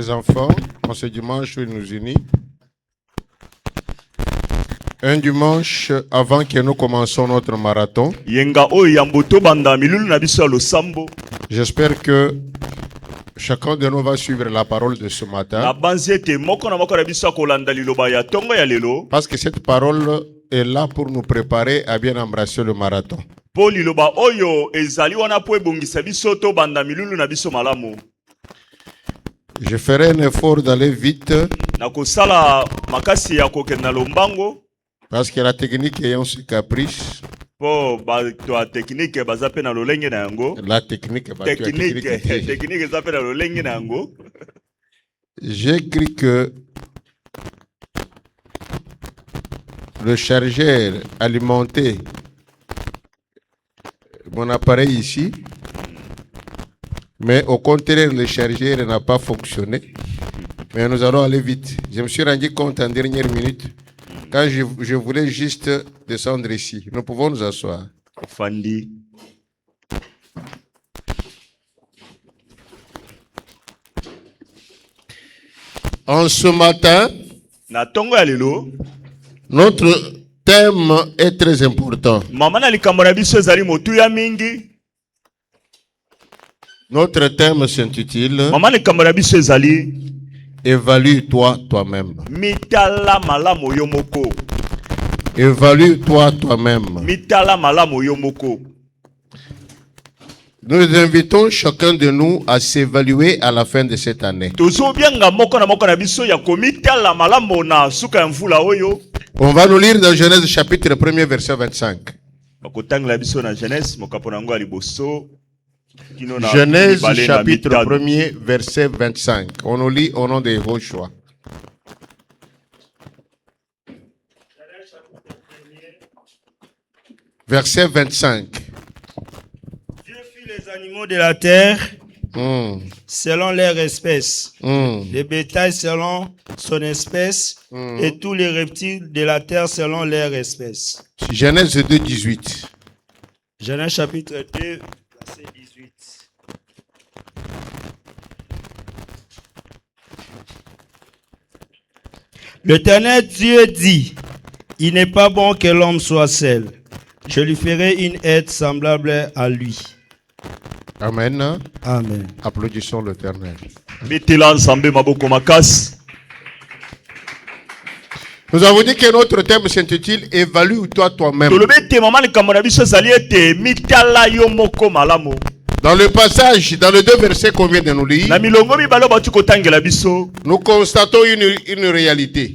les enfants, en ce dimanche où ils nous unissent. Un dimanche avant que nous commençons notre marathon. J'espère que chacun de nous va suivre la parole de ce matin. Parce que cette parole est là pour nous préparer à bien embrasser le marathon. Je ferai un effort d'aller vite. Parce que la technique ayant ce caprice. La technique. J'ai écrit que le chargeur alimentait mon appareil ici, mais au contraire, le chargeur n'a pas fonctionné. Mais nous allons aller vite. Je me suis rendu compte en dernière minute, quand je voulais juste descendre ici. Nous pouvons nous asseoir. Fandi. En ce matin, notre thème est très important. Notre thème s'intitule Évalue-toi toi-même. Évalue-toi toi-même. Nous invitons chacun de nous à s'évaluer à la fin de cette année. On va nous lire dans Genèse chapitre 1er verset 25. Genèse chapitre 1er verset 25. On nous lit au nom de Yehoshua. Verset 25. Dieu fit les animaux de la terre selon leur espèce, les bétails selon son espèce et tous les reptiles de la terre selon leur espèce. Genèse 2, 18. Genèse chapitre 2, verset 18. L'Éternel Dieu dit, il n'est pas bon que l'homme soit seul. Je lui ferai une aide semblable à lui. Amen. Amen. Applaudissons l'Éternel. Nous avons dit que notre thème s'intitule Évalue-toi toi-même. Dans le passage, dans les deux versets qu'on vient de nous lire, nous constatons une réalité.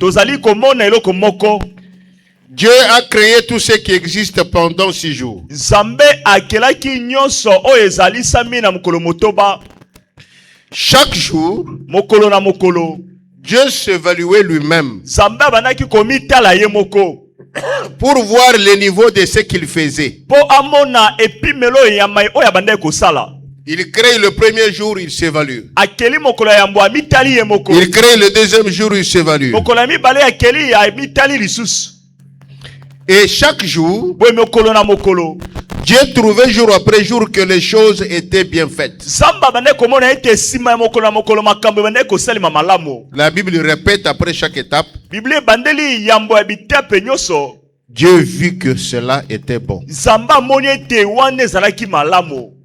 Dieu a créé tout ce qui existe pendant 6 jours. Chaque jour, Dieu s'évaluait lui-même pour voir le niveau de ce qu'il faisait. Il crée le premier jour, il s'évalue. Il crée le deuxième jour, il s'évalue. Et chaque jour, Dieu trouvait jour après jour que les choses étaient bien faites. La Bible répète après chaque étape, Dieu vit que cela était bon.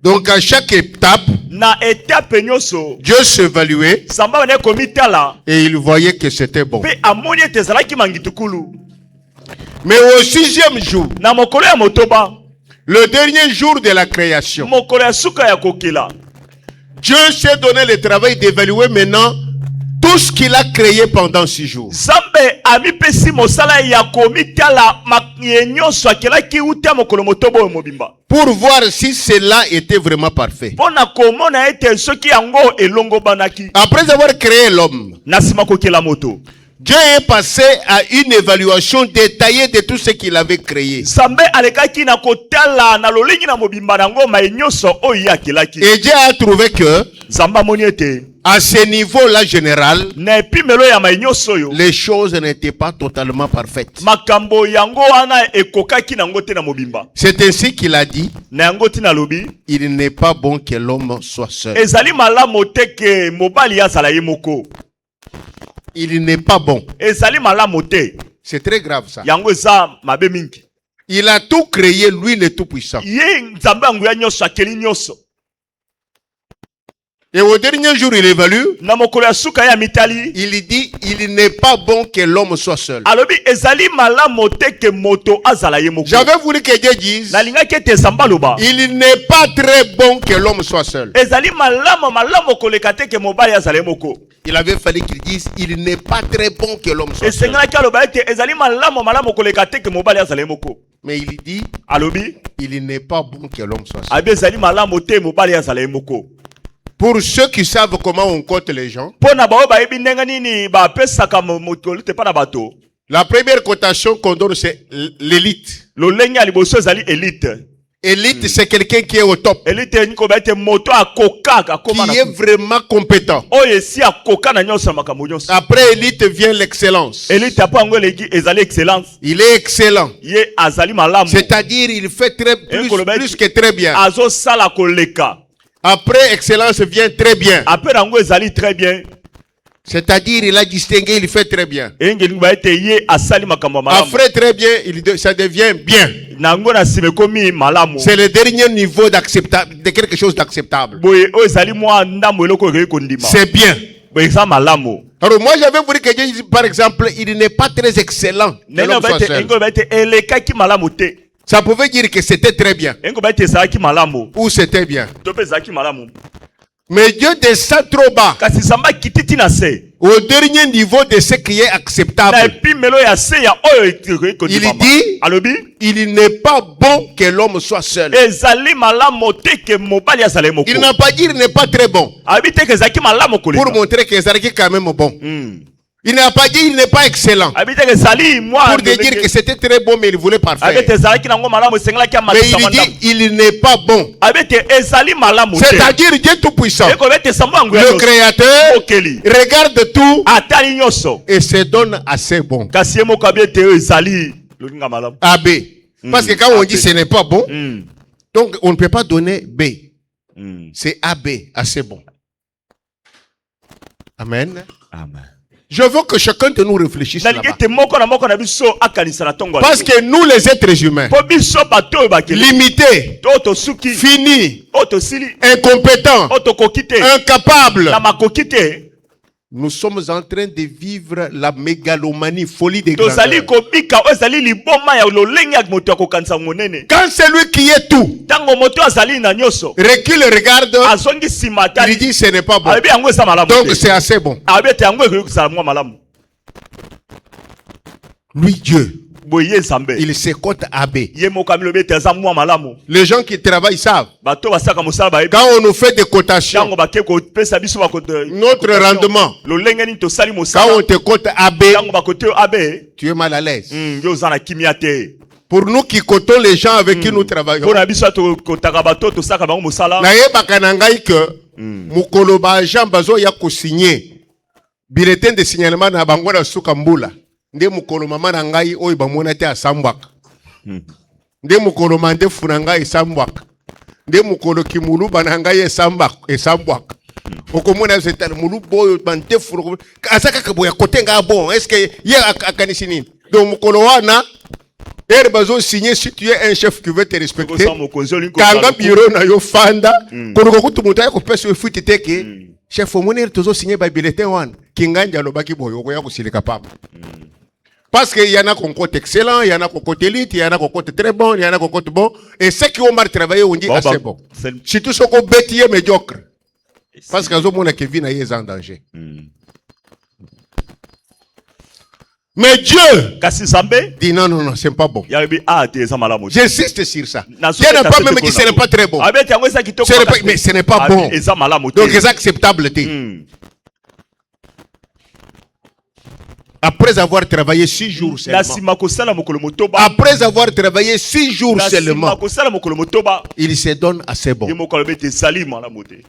Donc à chaque étape, Dieu s'évaluait et il voyait que c'était bon. Mais au 6e jour, le dernier jour de la création, Dieu s'est donné le travail d'évaluer maintenant tout ce qu'il a créé pendant 6 jours. Pour voir si cela était vraiment parfait. Après avoir créé l'homme, Dieu est passé à une évaluation détaillée de tout ce qu'il avait créé. Et Dieu a trouvé que À ce niveau-là général, na epimelo ya mainyoso yo les choses n'étaient pas totalement parfaites. makambo yango wana ekokaki nango te na mobimba C'est ainsi qu'il a dit, na yango tina lobi il n'est pas bon que l'homme soit seul. ezali malamu te ke mobali azala ye moko Il n'est pas bon. ezali malamu te C'est très grave ça. yango eza mabe mingi Il a tout créé, lui le Tout-Puissant. ye nzambe yango ya nyonso akeli nyonso Et au dernier jour, il évalue, na mokolo ya suka ya mitali il dit, il n'est pas bon que l'homme soit seul. alobi ezali malamu te ke moto azala ye moko J'avais voulu que Dieu dise, nalingaki ete nzambe aloba il n'est pas très bon que l'homme soit seul. ezali malamu koleka te ke mobali azala ye moko Il avait fallu qu'il dise, il n'est pas très bon que l'homme soit seul. esengelaki aloba ete ezali malamu koleka te ke mobali azala ye moko Mais il dit, alobi il n'est pas bon que l'homme soit seul. abi ezali malamu te mobali azala ye moko Pour ceux qui savent comment on compte les gens, mpo na bao bayebi ndenge nini bapesaka mokolo te mpa na bato la première cotation qu'on donne, c'est l'élite. lolenge ya liboso ezali elite Élite, c'est quelqu'un qui est au top, elite elingi koba ete moto akokaka akoma na qui est vraiment compétent. oyo esi akoka na nyonso ya makambo nyonso Après élite vient l'excellence. elite apo yango eleki ezali excellence Il est excellent. ye azali malamu C'est-à-dire, il fait plus que très bien. azosala koleka Après excellence vient très bien. ape nango ezali très bien C'est-à-dire, il a distingué, il fait très bien. elingi koba ete ye asali makambo ya malamu Après très bien, ça devient bien. nango na nsima ekomi malamu C'est le dernier niveau de quelque chose d'acceptable. boye oyo ezali mwa ndambo eloko ekei kondima C'est bien. boye eza malamu Alors moi, j'avais voulu que Dieu dise, par exemple, il n'est pas très excellent. Que ndenge l'homme koba soit ete seul. elingi koba ete elekaki malamu te Ça pouvait dire que c'était très bien. elingi koba ete ezalaki malamu Ou c'était bien. to mpe ezalaki malamu Mais Dieu descend trop bas. kasi nzambe akititi na se Au dernier niveau de ce qui est na acceptable. epimelo ya se ya oyo ekei kondimama Il dit, alobi il n'est pas bon que l'homme soit seul. ezali malamu te ke mobali azala ye moko Il n'a pas dit il n'est pas très bon. abi te ke ezalaki malamu Pour koleka montrer que c'est quand même bon. Hmm. Il n'a pas dit il n'est pas excellent. abi te ke ezali mwa Pour te dire que c'était très bon, mais il voulait abi parfaire. te ezalaki nango malamu esengelaki Mais amatisa il mandamu dit il n'est pas bon. abi te ezali malamu te C'est-à-dire Dieu Tout-Puissant, ekobe ete sambo yango ya le nyonso Créateur, okeli regarde tout atali nyonso et se donne assez bon. kasi ye moko abi ete oyo ezali lolinga malamu AB. Parce que quand on dit AB. ce n'est pas bon, Hmm. donc on ne peut pas donner B. Hmm. C'est AB, assez bon. Amen. Amen. Je veux que chacun de nous réfléchisse nalingi là-bas. ete moko na biso akanisa na ntongo Parce que nous, les êtres humains, mpo biso bato oyo bakeli limités, to tosuki finis, oyo tosili incompétents, oyo tokoki te incapables, na makoki te nous sommes en train de vivre la mégalomanie, folie des tozali grandeurs. kobika oyo ezali liboma ya lolenge ya moto ya kokanisa monene Quand celui qui est tout ntango moto azali na nyonso recule et regarde, azongi nsima il atali dit ce n'est pas bon. alobi yango eza malamu Donc te c'est assez bon. alobi ete yango ekoki kozala mwa malamu Lui, Dieu, boye ye nzambe il se compte AB. ye moko amilobi ete aza mwa malamu Les gens qui travaillent savent. bato basalaka mosala bayebi Quand on nous fait des cotations, ntango bake kopesa biso notre rendement, lolenge nini tosali quand mosala on te compte AB, ntango bakoti oyo abe tu es mal à l'aise. yo oza na kimia te Pour nous qui cotons les gens avec qui nous travaillons, mpo na biso ya tokotaka bato tosalaka bango mosala nayebaka na ngai que mokolo ba agent bazoya kosigner bulletin de signalement na bango na suka mbula nde mokolo mama na ngai oyo bamona te asambwaka nde mokolo mandefu na ngai esambwaka nde mokolo kimuluba na ngai esambwaka okomona zetala muluba oyo mandefu aza kaka boya kote ngai bon est ce que ye akanisi nini donc mokolo wana ere bazosigner si tu es un chef qui veut te respecter Kosa mokonzi olingi kanga kozala bureau na yo fanda koluka kutu moto aya kopesa yo fuiti te ke chef omoni ere tozosigner babulletin wana kinganja alobaki boye okoya kosilika papa parce qu'il y en a qu'on compte excellent, il y en a qu'on compte élite, il y en a qu'on compte très bon, il y en a qu'on compte bon. Et ceux qui ont mal travaillé, on dit Bon, assez bah, bon. c'est- Surtout ceux qui ont bêtillé médiocre. Parce que les Kevin est en danger. Mais Dieu kasi nzambe dit non, non, non, c'est pas bon. yayebi te eza malamu te J'insiste sur ça. Na Dieu n'a suketa pas se même te dit ce mpona n'est pas très bon. abi ete yango eza kitoko Ce n'est pas- makasi te. mais ce n'est pas Abi bon. eza malamu te Donc c'est acceptable. Hmm. Après avoir travaillé 6 jours na seulement. nsima kosala mokolo motoba Après avoir travaillé 6 jours na nsima seulement, kosala mokolo motoba il se donne assez bon. ye moko alobi ete ezali malamu te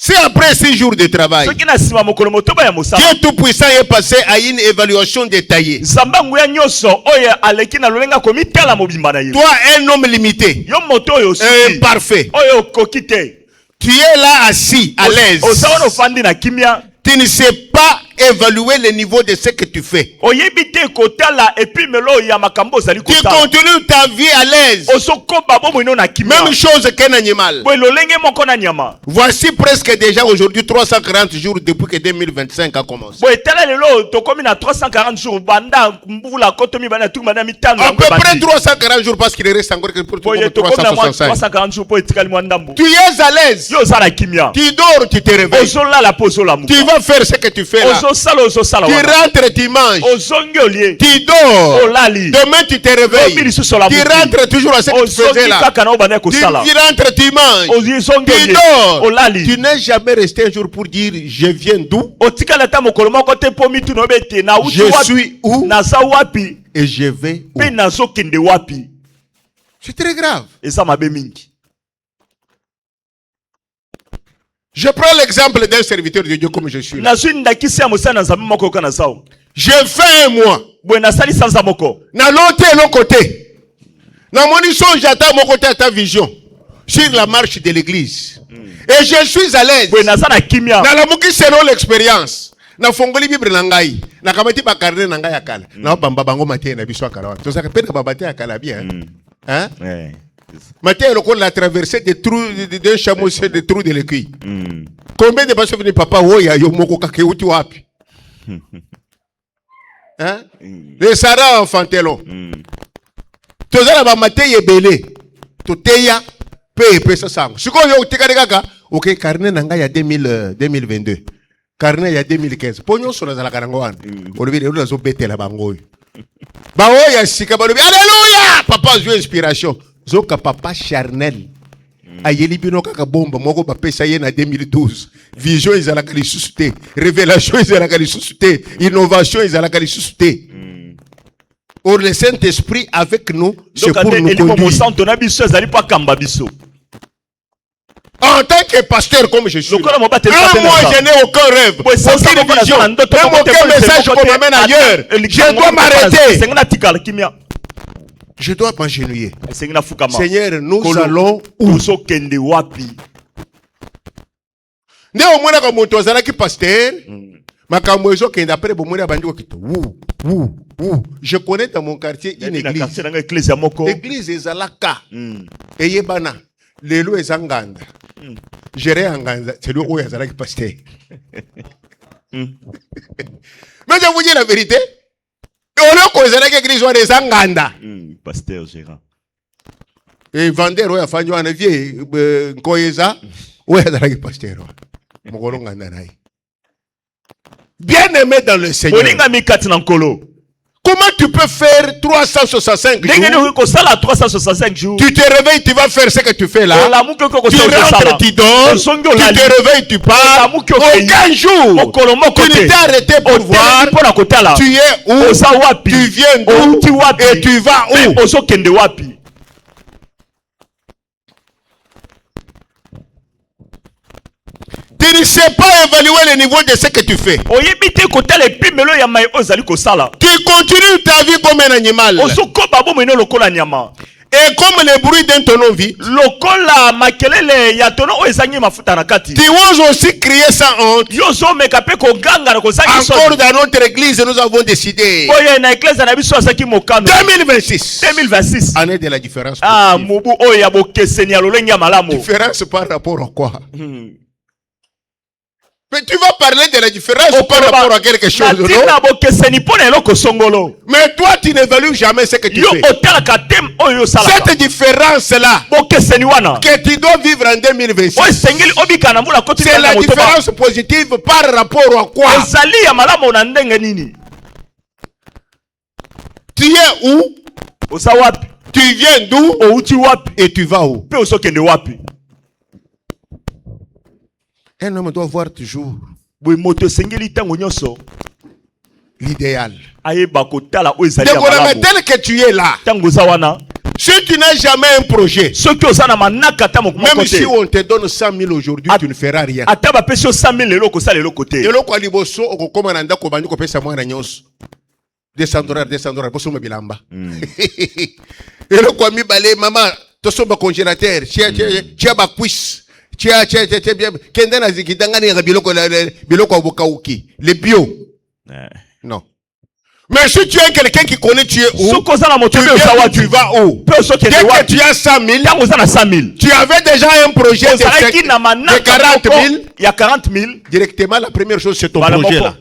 C'est après 6 jours de travail. soki na nsima mokolo motoba ya mosala Dieu Tout-Puissant est passé à une évaluation détaillée. nzambe nguya nyonso oyo aleki na lolenga komitala mobimba na ye Toi, un homme limité, yo moto oyo osuki parfait, oyo okoki te tu es là assis, à l'aise. oza wana ofandi na kimia Tu ne sais pas évaluer le niveau de ce que tu fais. oyebi te kotala epimelo ya makambo ozali Tu kotala continues ta vie à l'aise. ozokoba bomoi na kimia Même chose qu'un animal. boye lolenge moko na nyama Voici presque déjà aujourd'hui 340 jours depuis que 2025 a commencé. boye tala lelo tokomi na 340 jours banda mbula kotomi banda tuku banda mitano À peu près 340 jours parce qu'il reste encore que pour boye tokomi na 365. 340 jours po etikali mwa ndambu Tu es à l'aise. yo oza na kimia Tu dors, tu te réveilles. ozolala po ozolamuka Tu vas faire ce que tu fais là. ozosala Tu wana rentres, tu manges. ozongi olie Tu dors. olali Demain, tu te réveilles. Obi lisusu olamuki. Tu rentres toujours à ce que tu ozongi faisais là. kaka na obanda Tu kosala rentres, tu manges. ozongi Tu olie dors. olali Tu n'es jamais resté un jour pour dire je viens d'où otikala ata mokolo moko te mpo mituna obe te nauti Je wapi suis où naza wapi et je vais où. mpe nazokende wapi C'est très grave. eza mabe mingi Je prends l'exemple d'un serviteur de Dieu comme je suis là. nazwi ndakisi ya mosala na nzambe moko yoka na sao J'ai fait un mois. boye nasali sanza moko Na l'autre et l'autre côté. Na moni songe à mon côté à ta vision. Sur la marche de l'église. Et je suis à l'aise. boye naza na kimia Na la muki selon l'expérience. Na fongoli bible na ngai. Na kamati ba karne na ngai akala. Na bamba bango maté na biso akala. To saka pe na babate akala bien. Hein? Maté le la traversée des trous d'un chameau c'est des trous de l'écuille. Combien de personnes venir papa oya yo moko kake uti wapi? Hein? Les Sarah enfantelo. Tozala ba maté yebele. Toteya pe ça sang. Siko yo tikari kaka. OK, carnet na ngai ya 2022. Carnet ya 2015. Ponyo sona zala karango wana. Olobile olo zo betela bango. Ba oya sika ba lobi alléluia. Papa a eu inspiration. Zoka papa charnel. Ayeli bino kaka bomba moko ba pesa ye na 2012. Vision ezala kali susute, révélation ezala kali susute, innovation ezala kali susute. Or le Saint-Esprit avec nous, c'est pour nous conduire. En tant que pasteur comme je suis, moi je n'ai aucun rêve, aucune vision, même aucun message qu'on m'amène ailleurs. Je dois m'arrêter. Je dois m'agenouiller. Seigneur, nous allons où? Nde omwana ka moto azalaki pasteur, makambo ezo kenda après bomona bandi ko kito. Je connais dans mon quartier une église. Église ezalaka. Eyebana. Lelo ezanganda. Géré anganda, c'est lui où yazalaki pasteur. Mais je vous dis la vérité. On a causé la église ou des anganda. Pasteur gérant. Et vendeur ou a fanyo en vie koyeza ou yazalaki pasteur. Bien aimé dans le Seigneur. Comment tu peux faire 365 jours? Tu te réveilles, tu vas faire ce que tu fais là. Tu rentres, tu dors. Tu te réveilles, tu pars. Aucun jour. Tu ne t'es arrêté pour voir. Tu es où? Tu viens d'où? Et tu vas où? Tu ne sais pas évaluer le niveau de ce que tu fais. Tu continues ta vie comme un animal. Et comme le bruit d'un tonneau vide, tu oses aussi crier sans honte. Encore dans notre église, nous avons décidé 2026, année de la différence. Différence par rapport à quoi? Mais tu vas parler de la différence par rapport à quelque chose, non? Mais toi, tu n'évalues jamais ce que tu fais. Cette différence-là, que tu dois vivre en 2026, c'est la différence positive par rapport à quoi? Tu es où? Tu viens d'où? Et tu vas où? Un homme doit voir toujours l'idéal. Tel que tu es là, Si tu n'as jamais un projet, ceux qui osana manaka ta moko même si on te donne 100 000 aujourd'hui, tu ne feras rien. ata ba pesi 100 000 lelo ko sala lelo côté. Eloko aliboso okokoma na ndako bandi kopesa mwana nyonso. $200 boso mabilamba. Eloko mibale mama toso ba congélateur, tia ba cuisse, tia kende na zikidangani biloko bokauki, les bio. Non. Mais si tu es quelqu'un qui connaît tu es où, tu vas où? Dès que tu as 100 000, tu avais déjà un projet de 40 000. Directement, la première chose, c'est ton projet là.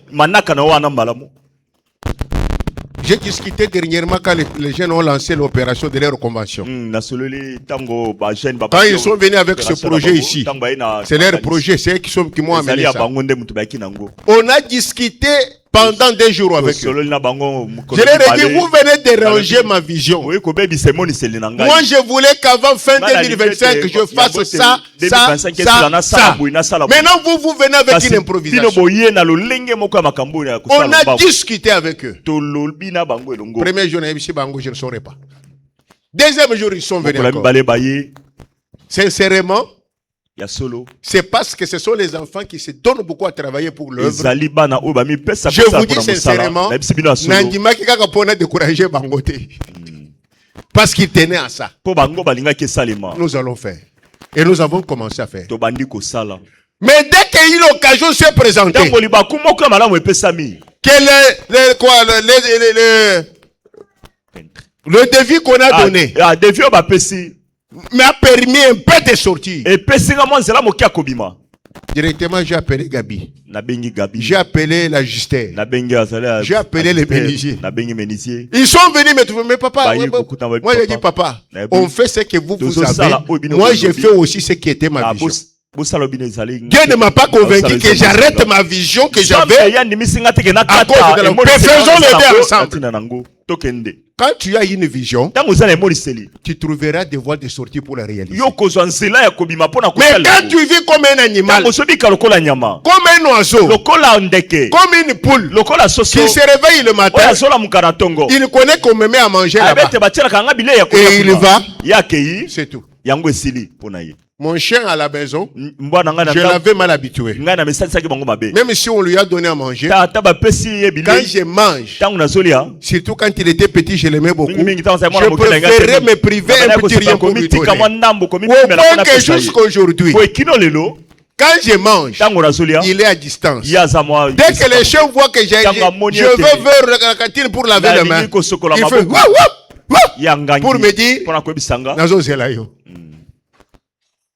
J'ai discuté dernièrement quand les jeunes ont lancé l'opération de leur convention. Quand ils sont venus avec ce projet ici, c'est leur projet, c'est eux qui m'ont amené ça. On a discuté pendant 2 jours avec eux. Je leur ai dit, vous venez déranger ma vision. Moi, je voulais qu'avant fin 2025, je fasse ça. Maintenant, vous venez avec une improvisation. On a discuté avec eux. Premier jour, je ne saurais pas. Deuxième jour, ils sont venus encore. Sincèrement, c'est parce que ce sont les enfants qui se donnent beaucoup à travailler pour l'œuvre. Je vous dis sincèrement, Nandima qui a découragé Bangote. Parce qu'il tenait à ça. Nous allons faire. Et nous avons commencé à faire. Mais dès qu'il y a l'occasion s'est présentée, le devis qu'on a donné m'a permis un peu de sortir. Directement, j'ai appelé Gabi. J'ai appelé la Justère. J'ai appelé les menuisiers. Ils sont venus me trouver. Mais papa, moi j'ai dit papa, on fait ce que vous avez. Moi j'ai fait aussi ce qui était ma vision. Dieu ne m'a pas convaincu que j'arrête ma vision que j'avais à cause de la... Mais faisons-le ensemble. Quand tu as une vision, tu trouveras des voies de sortie pour la réaliser. Mais quand tu vis comme un animal, comme un oiseau, comme une poule qui se réveille le matin, il connaît qu'on me met à manger là-bas. Et il va, c'est tout. Mon chien à la maison, je l'avais mal habitué. Même si on lui a donné à manger, quand je mange, surtout quand il était petit, je l'aimais beaucoup. Je préférais me priver un petit rien pour lui donner. Au point que jusqu'aujourd'hui, quand je mange, il est à distance. Dès que les chiens voient que je veux vers la cantine pour laver les mains, il fait pour me dire, Nazo Zelayo.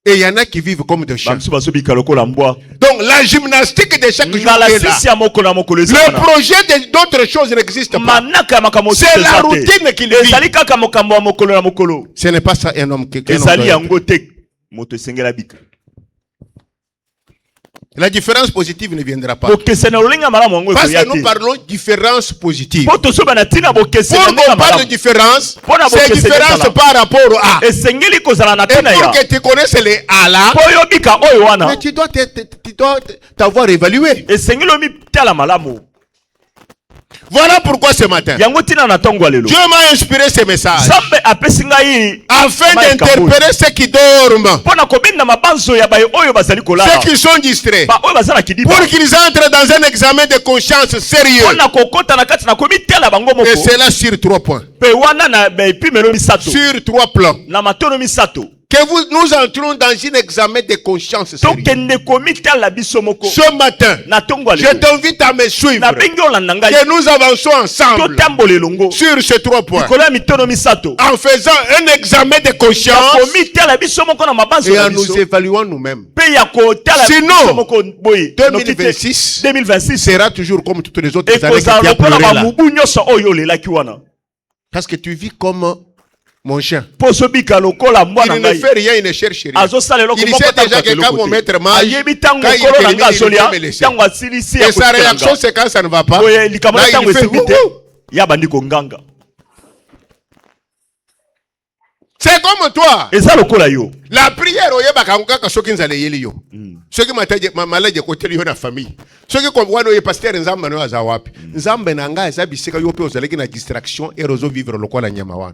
Et il y en a qui vivent comme des chiens. Donc la gymnastique de chaque jour est là. Le projet d'autres choses n'existe pas. C'est la routine qu'il vit. Ce n'est pas ça un homme qui la différence positive ne viendra pas. Parce que nous parlons de différence positive. Pour qu'on parle de différence, c'est différence par rapport au A. Et pour que tu connaisses les A là, mais tu dois t'avoir évalué. Voilà pourquoi ce matin, Dieu m'a inspiré ce message afin d'interpeller ceux qui dorment, ceux qui sont distraits, pour qu'ils entrent dans un examen de conscience sérieux. Et c'est là sur 3 points. Sur 3 plans. Que nous entrons dans un examen de conscience sérieux. Ce matin, je t'invite à me suivre. Que nous avançons ensemble sur ces 3 points. En faisant un examen de conscience et en nous évaluant nous-mêmes. Sinon, 2026 sera toujours comme toutes les autres années qui a pleuré là. Parce que tu vis comme mon chien. Il ne fait rien, il ne cherche rien. Il sait déjà que quand mon maître mange, quand il termine, il va me laisser. Et sa réaction, c'est quand ça ne va pas. Là, il fait wouhou. C'est comme toi. La prière, ceux qui m'ont malade de côté de la famille. Ceux qui comprennent que le pasteur Nzamba no azawapi. Nzamba nanga eza bisika yo pe ozaleki na distraction et rezo vivre lokola nyama wana.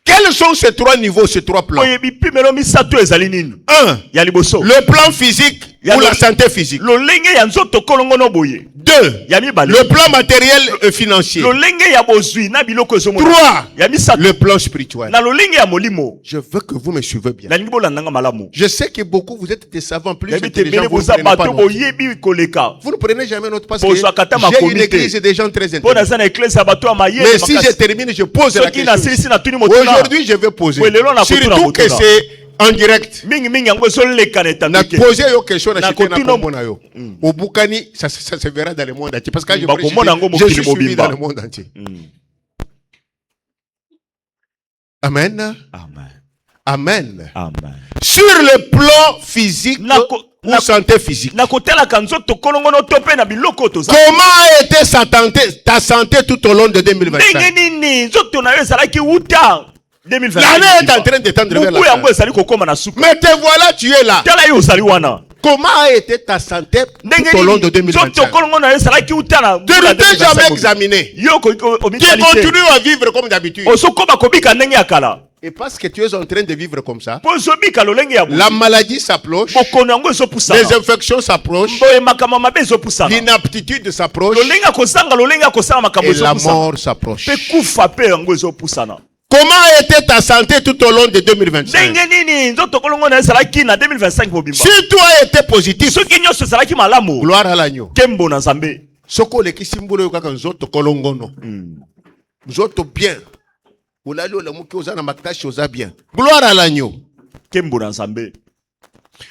Quels sont ces trois niveaux, ces trois plans? oyebi pimelo misato ezali nini? Un, Ya liboso. le plan physique Ya ou lo- la santé physique. Lolenge ya nzoto kolongono boye. Deux, Ya mibale. le plan matériel et financier. Lolenge ya bozwi na biloko ezomona. Trois, Ya misato. le plan spirituel. Na lolenge ya molimo. Je veux que vous me suivez bien. Na lingi bolandanga malamu. Je sais que beaucoup, vous êtes des savants plus Yabi te intelligents, bele vous ne boza prenez pas bato note. boyebi koleka. Vous ne prenez jamais note parce Bozwa kata que j'ai une makomite. église et des gens très Pona intelligents. sana eklesi ya bato ya mayele Mais si je makasi. termine, je pose la Soki na question. silisi na tuni motuna. Aujourd'hui, je vais poser. Oui, le long, la couture, Surtout la que couture. c'est en direct. Mingi mingi yango ezoleka na Na etandike. poser yo question na Na chité na kotuna- kombo na yo. Au Bukani, ça se verra dans le monde entier. Parce que je Bakomona yango je mokili suis suivi mobimba. dans le monde entier. Amen. Amen. Amen. Amen. Sur le plan physique Nako- ou nako- santé physique. Na kotelaka nzoto kolongono to pe na biloko toza. Comment a été ta santé tout au long de Ndenge 2025? nini nzoto na yo ezalaki wuta 2025. L'année est en train de tendre vers Muku la yango fin. ezali kokoma na suka. Mais te voilà, tu es là. Tala yo ozali wana. Comment a été ta santé Ndenge tout au long nini de 2025? nzoto kolongono na yo ezalaki wuta na Tu ne t'es jamais examiné. Yo Tu continues à vivre comme d'habitude. osokoma kobika ndenge ya kala. Et parce que tu es en train de vivre comme ça, Po ezobika lolenge ya la maladie s'approche, bokono yango ezopusana. les infections s'approchent, Boye makambo mabe ezopusana. l'inaptitude s'approche Lolenge ya kozanga lolenge ya kosala makambo et la ezopusana. mort s'approche. Pe kufa pe yango ezopusana. Comment a été ta santé tout au long de 2025? Ndenge nini nzoto kolongo na ezalaki na 2025 mobimba. Si toi as été positif, Soki nyonso ezalaki malamu. gloire à l'agneau. Kembo na Nzambe. Soko leki simbolo yo kaka nzoto kolongono. Nzoto bien. Olali olamuki oza na maktashi oza bien. Gloire à l'agneau. Kembo na Nzambe.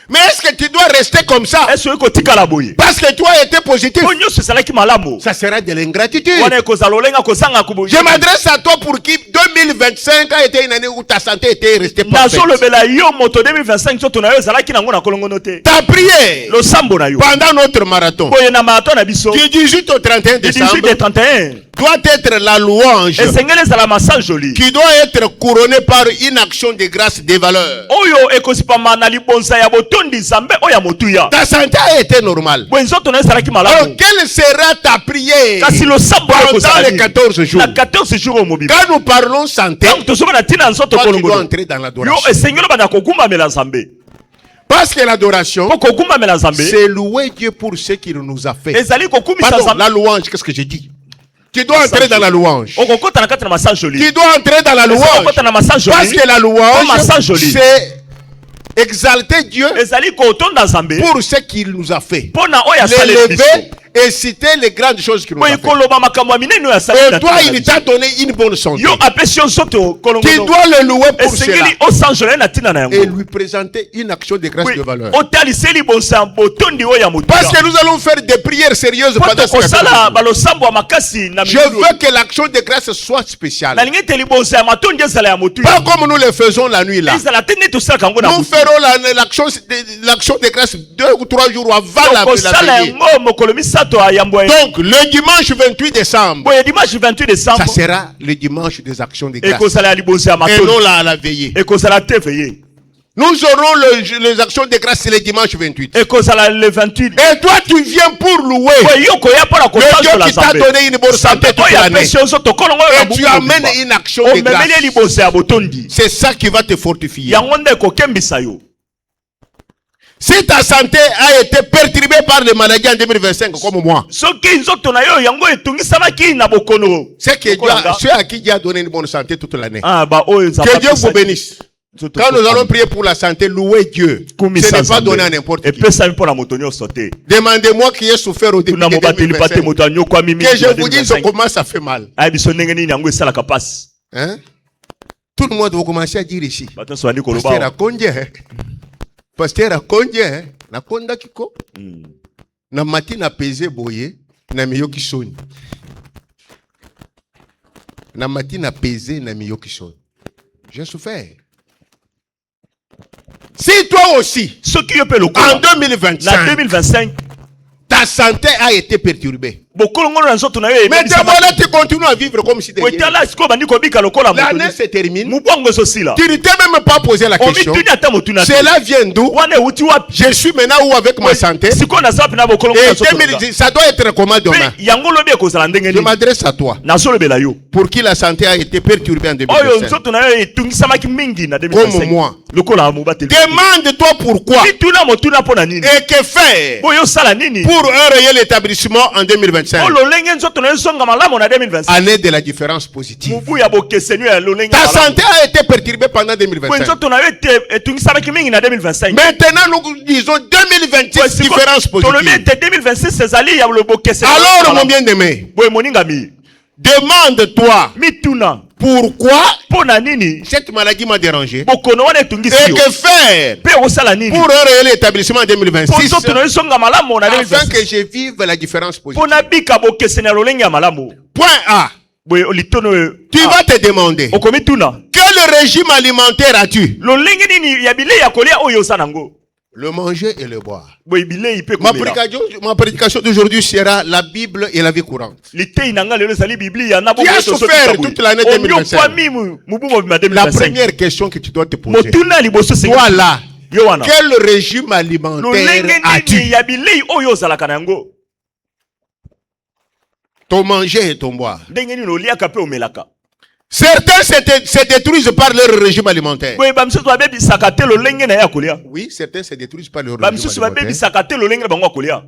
Mais est-ce que tu dois rester comme ça? Eso eko tikala boye. Parce que toi as été positif. Po nyonso ezalaki malamu. Ça sera de l'ingratitude. Wana ekozala lolenga kozanga kuboye. Je m'adresse à toi pour qui 2025 a été une année où ta santé était restée parfaite. Nazolobela yo moto 2025 nzoto na yo ezalaki nango na kolongono te. Ta prière Losambo na yo. pendant notre marathon Boye na marathon na biso. du 18 au 31 Du 18 décembre et 31. doit être la louange Esengeli ezala masa joli. qui doit être couronnée par une action de grâce des valeurs. Oyo ekosipama na libonza ya botondi Nzambe oya motuya. Ta santé a été normale. Boye nzoto na yo ezalaki Alors, malamu. quelle sera ta prière Kasi losambo pendant les 14 jours? na 14 jours mobimba. Quand nous parlons santé, Donc tozoba na tina nzoto toi, tu dois kolongono. entrer dans Yo l'adoration. esengeli bana kogumbamela Nzambe. Parce que l'adoration, Po kogumbamela Nzambe. c'est louer Dieu pour ce qu'il nous a fait. Ezali kokumisa Pardon, Nzambe. la louange, qu'est-ce que j'ai dit? Tu dois entrer dans la louange. Okokota na kati na masa joli. Tu dois entrer dans la louange. Okokota na masa joli. Parce que la Oh, louange, massage joli. c'est exalter Dieu Ezali kotonda Nzambe. pour ce qu'il nous a fait. Pona oya sale biso. L'élever et citer les grandes choses qu'il nous a Boye fait. koloba makambo ya minene oya sale. Et toi, il t'a donné une bonne santé. Yo apesi yo nzoto Tu kolongono. dois le louer pour cela. Esengeli osanjole na tina na Et yango. lui présenter une action de grâce de valeur. Otaliseli bonsa botondi oya motuya. Parce que nous allons faire des prières sérieuses pendant Poto ce 14 kosala jours. balosambo ya makasi na Je veux que l'action de grâce soit spéciale. nalingi te libonsa ya matondi ezala ya motuya. Pas comme nous le faisons la nuit là. ezala te nde tosalaka yango na Nous motu. ferons l'action de grâce 2 ou 3 jours avant la kosala veillée. yango mokolo misato ya yambo ya Donc, le dimanche 28 décembre, boye dimanche 28 ça décembre sera le dimanche des actions de grâce. ekozala ya libonsa ya Et non matondi là à la veillée. ekozala te veye Nous aurons les actions de grâce le dimanche 28. ekozala le 28. Et toi, tu viens pour louer boye yo koya mpona le Dieu kosanzola qui t'a donné une bonne santé toute oyo l'année. apesi yo nzoto kolongo oyo Et na tu buku amènes mobimba. une action de omemeli grâce. libonsa ya botondi C'est ça qui va te fortifier. yango nde ekokembisa yo. Si ta santé a été perturbée par les maladies en 2025, comme moi, soki nzoto na yo yango etungisamaki na bokono c'est que Okolanga. ceux à qui Dieu a donné une bonne santé toute l'année. ah ba oyo Que Dieu vous bénisse. Quand nous allons prier pour la santé, louer Dieu. Ce n'est pas donné à n'importe qui. epesami mpona moto nyonso te. Demandez-moi qui est souffert au début tuna de mobateli pa te 2025. moto anyokwami mingi Que je na vous dise 2025. comment ça fait mal. ayebi so ndenge nini yango esalaka pasi. Hein? Tout le monde va commencer à dire ici. bato nyonso bandi Pasteur koloba Akonje, hein? Pasteur Akonje, hein? Nakonda kiko. Na mati na peze boye, na miyoki soni. Na mati na peze, na miyoki soni. J'ai souffert. Si toi aussi, soki yo mpe en lokola na 2025, 2025 ta santé a été perturbée, bokolongo na nzoto na yo Mais là, tu continues à vivre comme si de rien. wetala siko bandi kobika lokola L'année se termine. mubwango ezosila Tu ne t'es même pas posé la question. omituni ata motuna te Cela vient d'où? wana euti wapi Je suis maintenant où avec ma santé? siko naza wapi na bokolongo na Et nzoto na nga. 2010, ça doit être comment demain? Pe yango lobi ekozala ndenge Je nini m'adresse à toi. nazolobela yo Pour qui la santé a été perturbée en oyo 2025. nzoto na yo etungisamaki mingi na Comme 2025 moi. lokola mobateli Demande-toi pourquoi mituna motuna mpo na nini et que faire boyo osala nini pour un réel établissement en 2025. o lolenge nzoto na yo ezonga malamu na 2025 Année de la différence positive. mubu ya bokeseni ya lolenge Ta malamu. santé a été perturbée pendant Po 2025. nzoto na yo etungisamaki mingi na 2025 Maintenant, nous disons 2026 différence tolobi positive. ete 2026 ezali ya bokeseni Alors, mon bien-aimé, boye moningami demande-toi mituna pourquoi mpo na nini cette maladie m'a dérangé bokono wana etungisi et yo que faire mpe okosala nini pour un réel établissement en po 2026 nzoto na yo ezonga malamu na afin que 2026 je vive la différence mpo positive. nabika bokeseni ya lolenge ya malamu Point A. boye litono oyo Tu vas te demander okomituna quel régime alimentaire as-tu? lolenge nini ya bilei ya kolia oyo oza nango Le manger et le boire. boye bilei mpe Ma komela prédication d'aujourd'hui sera la Bible et la vie courante. litei na nga lelo ezali biblia na Qui a souffert toute l'année 2025? omiopwami mubu mobima La 2025 première question que tu dois te poser. motuna ya liboso Toi là, yo wana quel régime alimentaire lolenge as-tu? nini ya bilei oyo ozalaka na yango Ton manger et ton boire. ndenge nini oliaka mpe omelaka Certains se détruisent par leur régime alimentaire. boye bamisusu babebisaka te lolenge na ye ya kolia Oui, certains se détruisent par leur régime bamisusu alimentaire. babebisaka te lolenge na bango ya kolia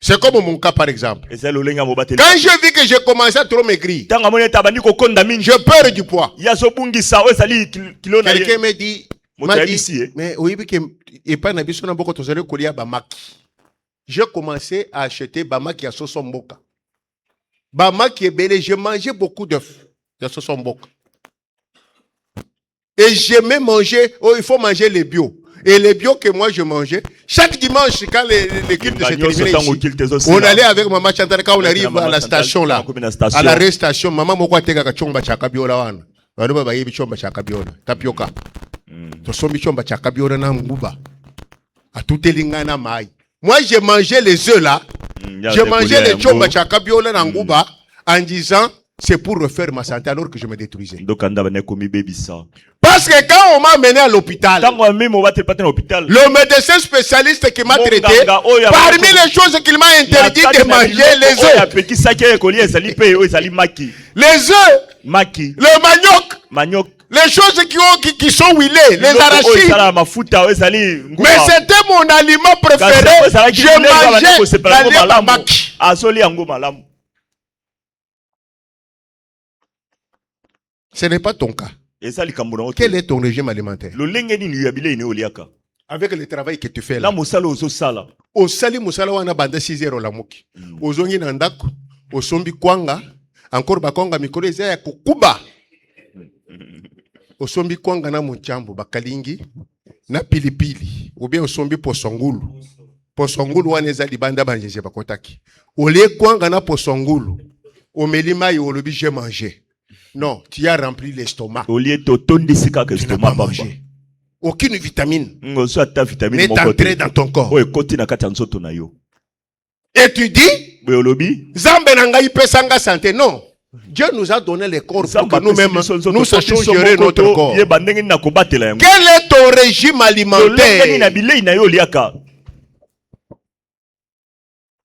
C'est comme mon cas par exemple. ezali lolenge ya mobateli Quand j'ai vu que j'ai commencé à trop maigrir, ntango amoni ete abandi kokonda mingi je perds du poids. ye azobungisa oyo ezali kilo na Quelqu'un ye m'a dit, Moto ayebisi ye. mais oui, et pas nabiso na boko tozali kolia bamaki. J'ai commencé à acheter bamaki à Sosomboka. Bamaki est belé, j'ai mangé beaucoup d'œufs à Sosomboka. Et j'aimais manger, oh, il faut manger les bio. Et les bio que moi je mangeais, chaque dimanche, quand les cultes se terminaient ici, on allait avec maman Chantal, quand on arrive à la station là, à l'arrêt station, maman moko tega ka chomba cha kabiola wana. Bano ba yebi chomba cha kabiola, tapioka. To sombi chomba cha kabiola na nguba. A tout elingana mai. Moi j'ai mangé les œufs là. J'ai mangé les chomba cha kabiola na nguba en disant c'est pour refaire ma santé alors que je me détruisais. Parce que quand on m'a amené à l'hôpital, le médecin spécialiste qui m'a traité, parmi les choses qu'il m'a interdit de manger, les œufs, le manioc, les choses qui sont huilées, les arachides. Mais c'était mon aliment préféré. Je mangeais la maki. Ce n'est pas ton cas. Quel est ton régime alimentaire? Avec le travail que tu fais là. Au sali musala wana banda 6 heures la moki. Ozongi na ndako, osombi kwanga, encore bakonga mikolo eza ya kukuba. Osombi kwanga na muchambo bakalingi na pilipili. Ou bien osombi posongulu. Posongulu wana eza libanda banjeje bakotaki. Olie kwanga na posongulu. Omelima yo olobi j'ai mangé. Non, tu as rempli l'estomac. Tu n'as pas mangé. Aucune vitamine n'est entrée dans ton corps. Et tu dis, Zambe nangai pesanga santé. Non. Dieu nous a donné le corps pour que nous-mêmes nous sachions gérer notre corps. Quel est ton régime alimentaire?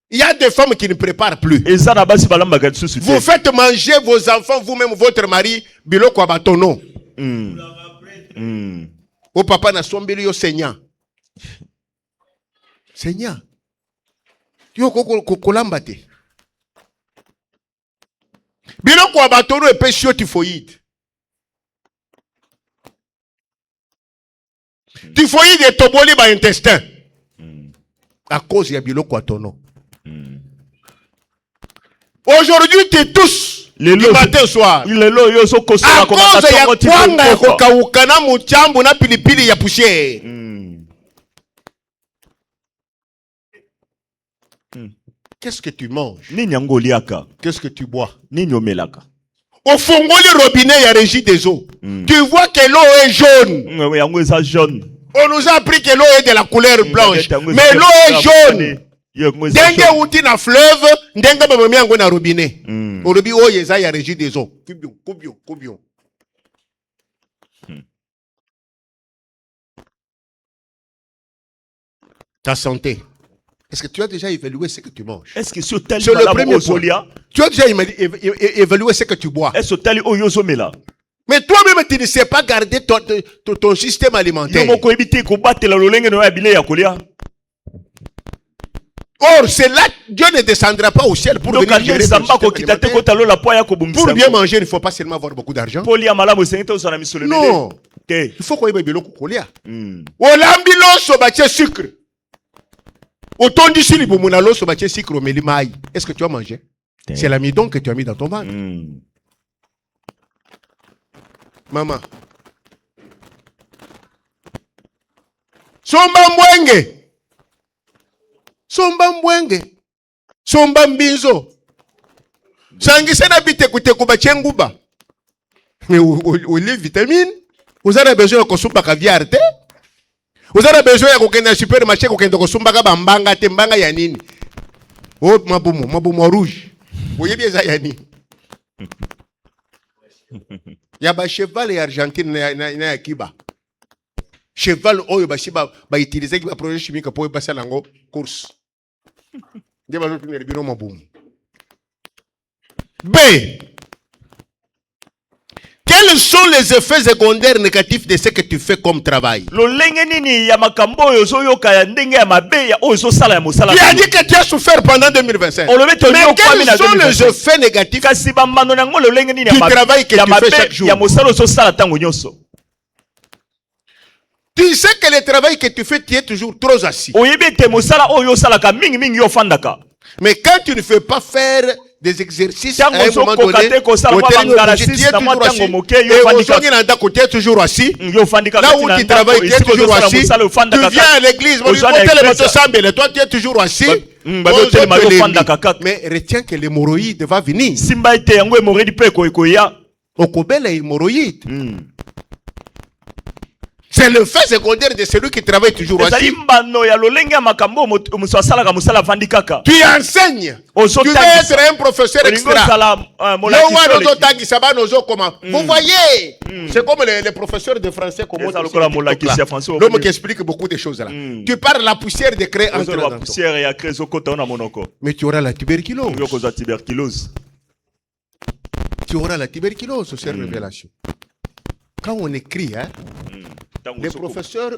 Il y a des femmes qui ne préparent plus. Vous faites manger vos enfants, vous-même, votre mari, biloko abatono. Au papa na sombeli yo Seigneur. Seigneur. Yo kokolamba te. Biloko abatono et péché typhoïde. Typhoïde est toboli ba intestin. À cause ya biloko atono. Aujourd'hui, tu es tous du matin au soir. À cause ya kwanga ya kokauka na muchambu na pilipili ya poussière. Qu'est-ce que tu manges? Qu'est-ce que tu bois? Au fongoli robinet, il y a régie des eaux. Tu vois que l'eau est jaune. On nous a appris que l'eau est de la couleur blanche. Mais l'eau est jaune. Ndenge uti na fleuve, ndenge bamami yango na robinet. Olobi oyo eza ya régie des eaux. Kubio. Ta santé. Est-ce que tu as déjà évalué ce que tu manges? Est-ce que sur tel C'est le premier point. Tu as déjà évalué ce que tu bois? Est-ce que tel oyozomela? Mais toi-même, tu ne sais pas garder ton système alimentaire. Or, c'est là Dieu ne descendra pas au ciel pour venir gérer ton système alimentaire. Pour bien manger, il ne faut pas seulement avoir beaucoup d'argent. Non. Il faut qu'on ait biloko kolia. Olambi loso batie sucre. Autant du sili pour mon loso batie sucre au melimai. Est-ce que tu as mangé? C'est l'amidon que tu as mis dans ton ventre. Maman. Somba mbwenge. Somba mbinzo. Sangisa na bite kuteko batie nguba. Mais au lieu vitamine. Vous avez besoin de consommer caviar te? Vous avez besoin de kokenda na supermarché kokenda kosomba ka bambanga te mbanga ya nini? Oh mabumo rouge. Voyez bien ça ya nini? Ya ba cheval et Argentine na kiba. Cheval oyo ba shiba ba utiliser ki ba projet chimique pour passer lango course. Nde ba lotu ne bino mabumo. B. Quels sont les effets secondaires négatifs de ce que tu fais comme travail? Tu as dit que tu as souffert pendant 2025. Mais quels sont les effets négatifs du travail que tu fais chaque jour? Tu sais que le travail que tu fais, tu es toujours trop assis. Mais quand tu ne fais pas faire des exercices à un moment donné, tu es toujours assis. Là où tu travailles, tu es toujours assis. Tu viens à l'église, toi tu es toujours assis. Mais retiens que l'hémorroïde va venir. Okobela hémorroïde. C'est le fait secondaire de celui qui travaille toujours assis. Tu enseignes. Tu veux être un professeur extra. Vous voyez, c'est comme les professeurs de français. L'homme qui explique beaucoup de choses là. Tu parles, la poussière de créer entre dans toi. Mais tu auras la tuberculose. Tu auras la tuberculose, c'est une révélation. Quand on écrit, le professeur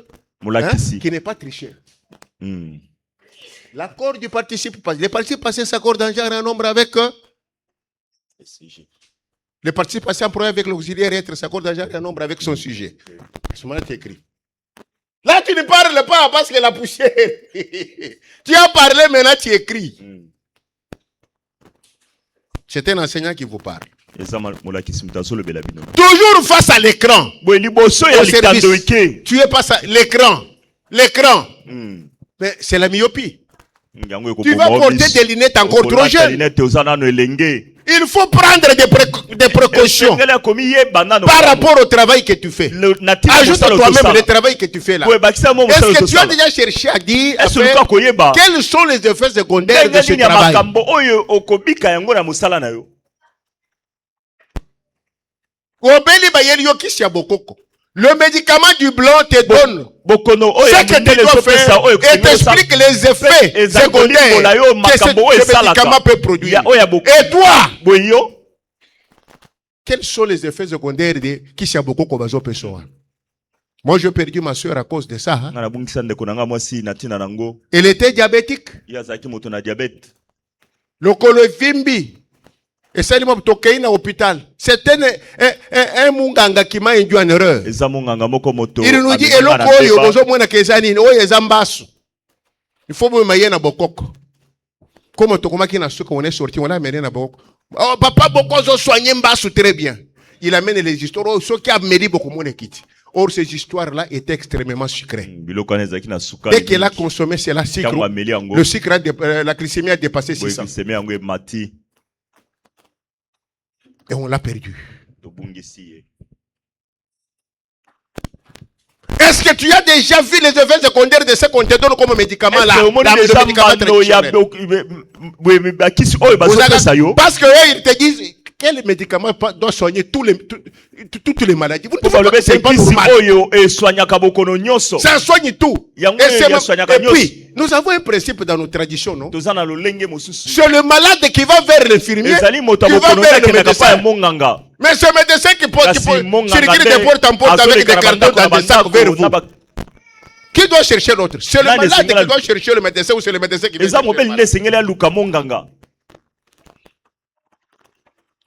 qui n'est pas tricheur. L'accord du participe passé. Les participes passés s'accordent en genre un nombre avec le participe passé employé avec l'auxiliaire être s'accorde en genre un nombre avec son sujet. À ce moment-là, tu écris. Là, tu ne parles pas parce que la poussière. Tu as parlé, maintenant tu écris. C'est un enseignant qui vous parle. Toujours face à l'écran. Tu es pas à l'écran. L'écran. Mais c'est la myopie. Tu vas porter des lunettes encore trop jeunes. Il faut prendre des précautions par rapport au travail que tu fais. Ajoute toi-même le travail que tu fais là. Est-ce que tu as déjà cherché à dire quels sont les effets secondaires de ce travail? Le médicament du blanc te donne ce que tu dois faire et t'explique les effets secondaires que ce médicament peut produire. Et toi, quels sont les effets secondaires de Kishaboko Bazo? Moi, j'ai perdu ma soeur à cause de ça. Elle était diabétique. Le colovimbi. Et ça, il m'a toqué à l'hôpital. C'était un munganga qui m'a induit en erreur. Il nous dit, il faut me mailler na bokoko. Comme Tokomaki na souka, on est sorti, on a amené na bokoko. Oh, papa Boko soigné Mbasu très bien. Il amène les histoires. Oh, ce qui a mêlé beaucoup mon équipe. Or, ces histoires-là étaient extrêmement sucrées. Dès qu'elle a consommé, c'est la sucre. Le sucre, la glycémie a dépassé 600. Et on l'a perdu. Est-ce que tu as déjà vu les effets secondaires de ce qu'on te donne comme médicament là? Est-ce que Dans le médicament traditionnel. Parce que eux, ils te disent quel médicament doit soigner toutes les maladies. Vous ne pouvez pas, c'est pas normal. Ça soigne tout. Et puis, nous avons un principe dans nos traditions, non? C'est le malade qui va vers l'infirmier, qui va vers le médecin. Mais ce médecin qui circule de porte en porte avec des cartons dans des sacs vers vous. Qui doit chercher l'autre? C'est le malade qui doit chercher le médecin ou c'est le médecin qui doit chercher le malade?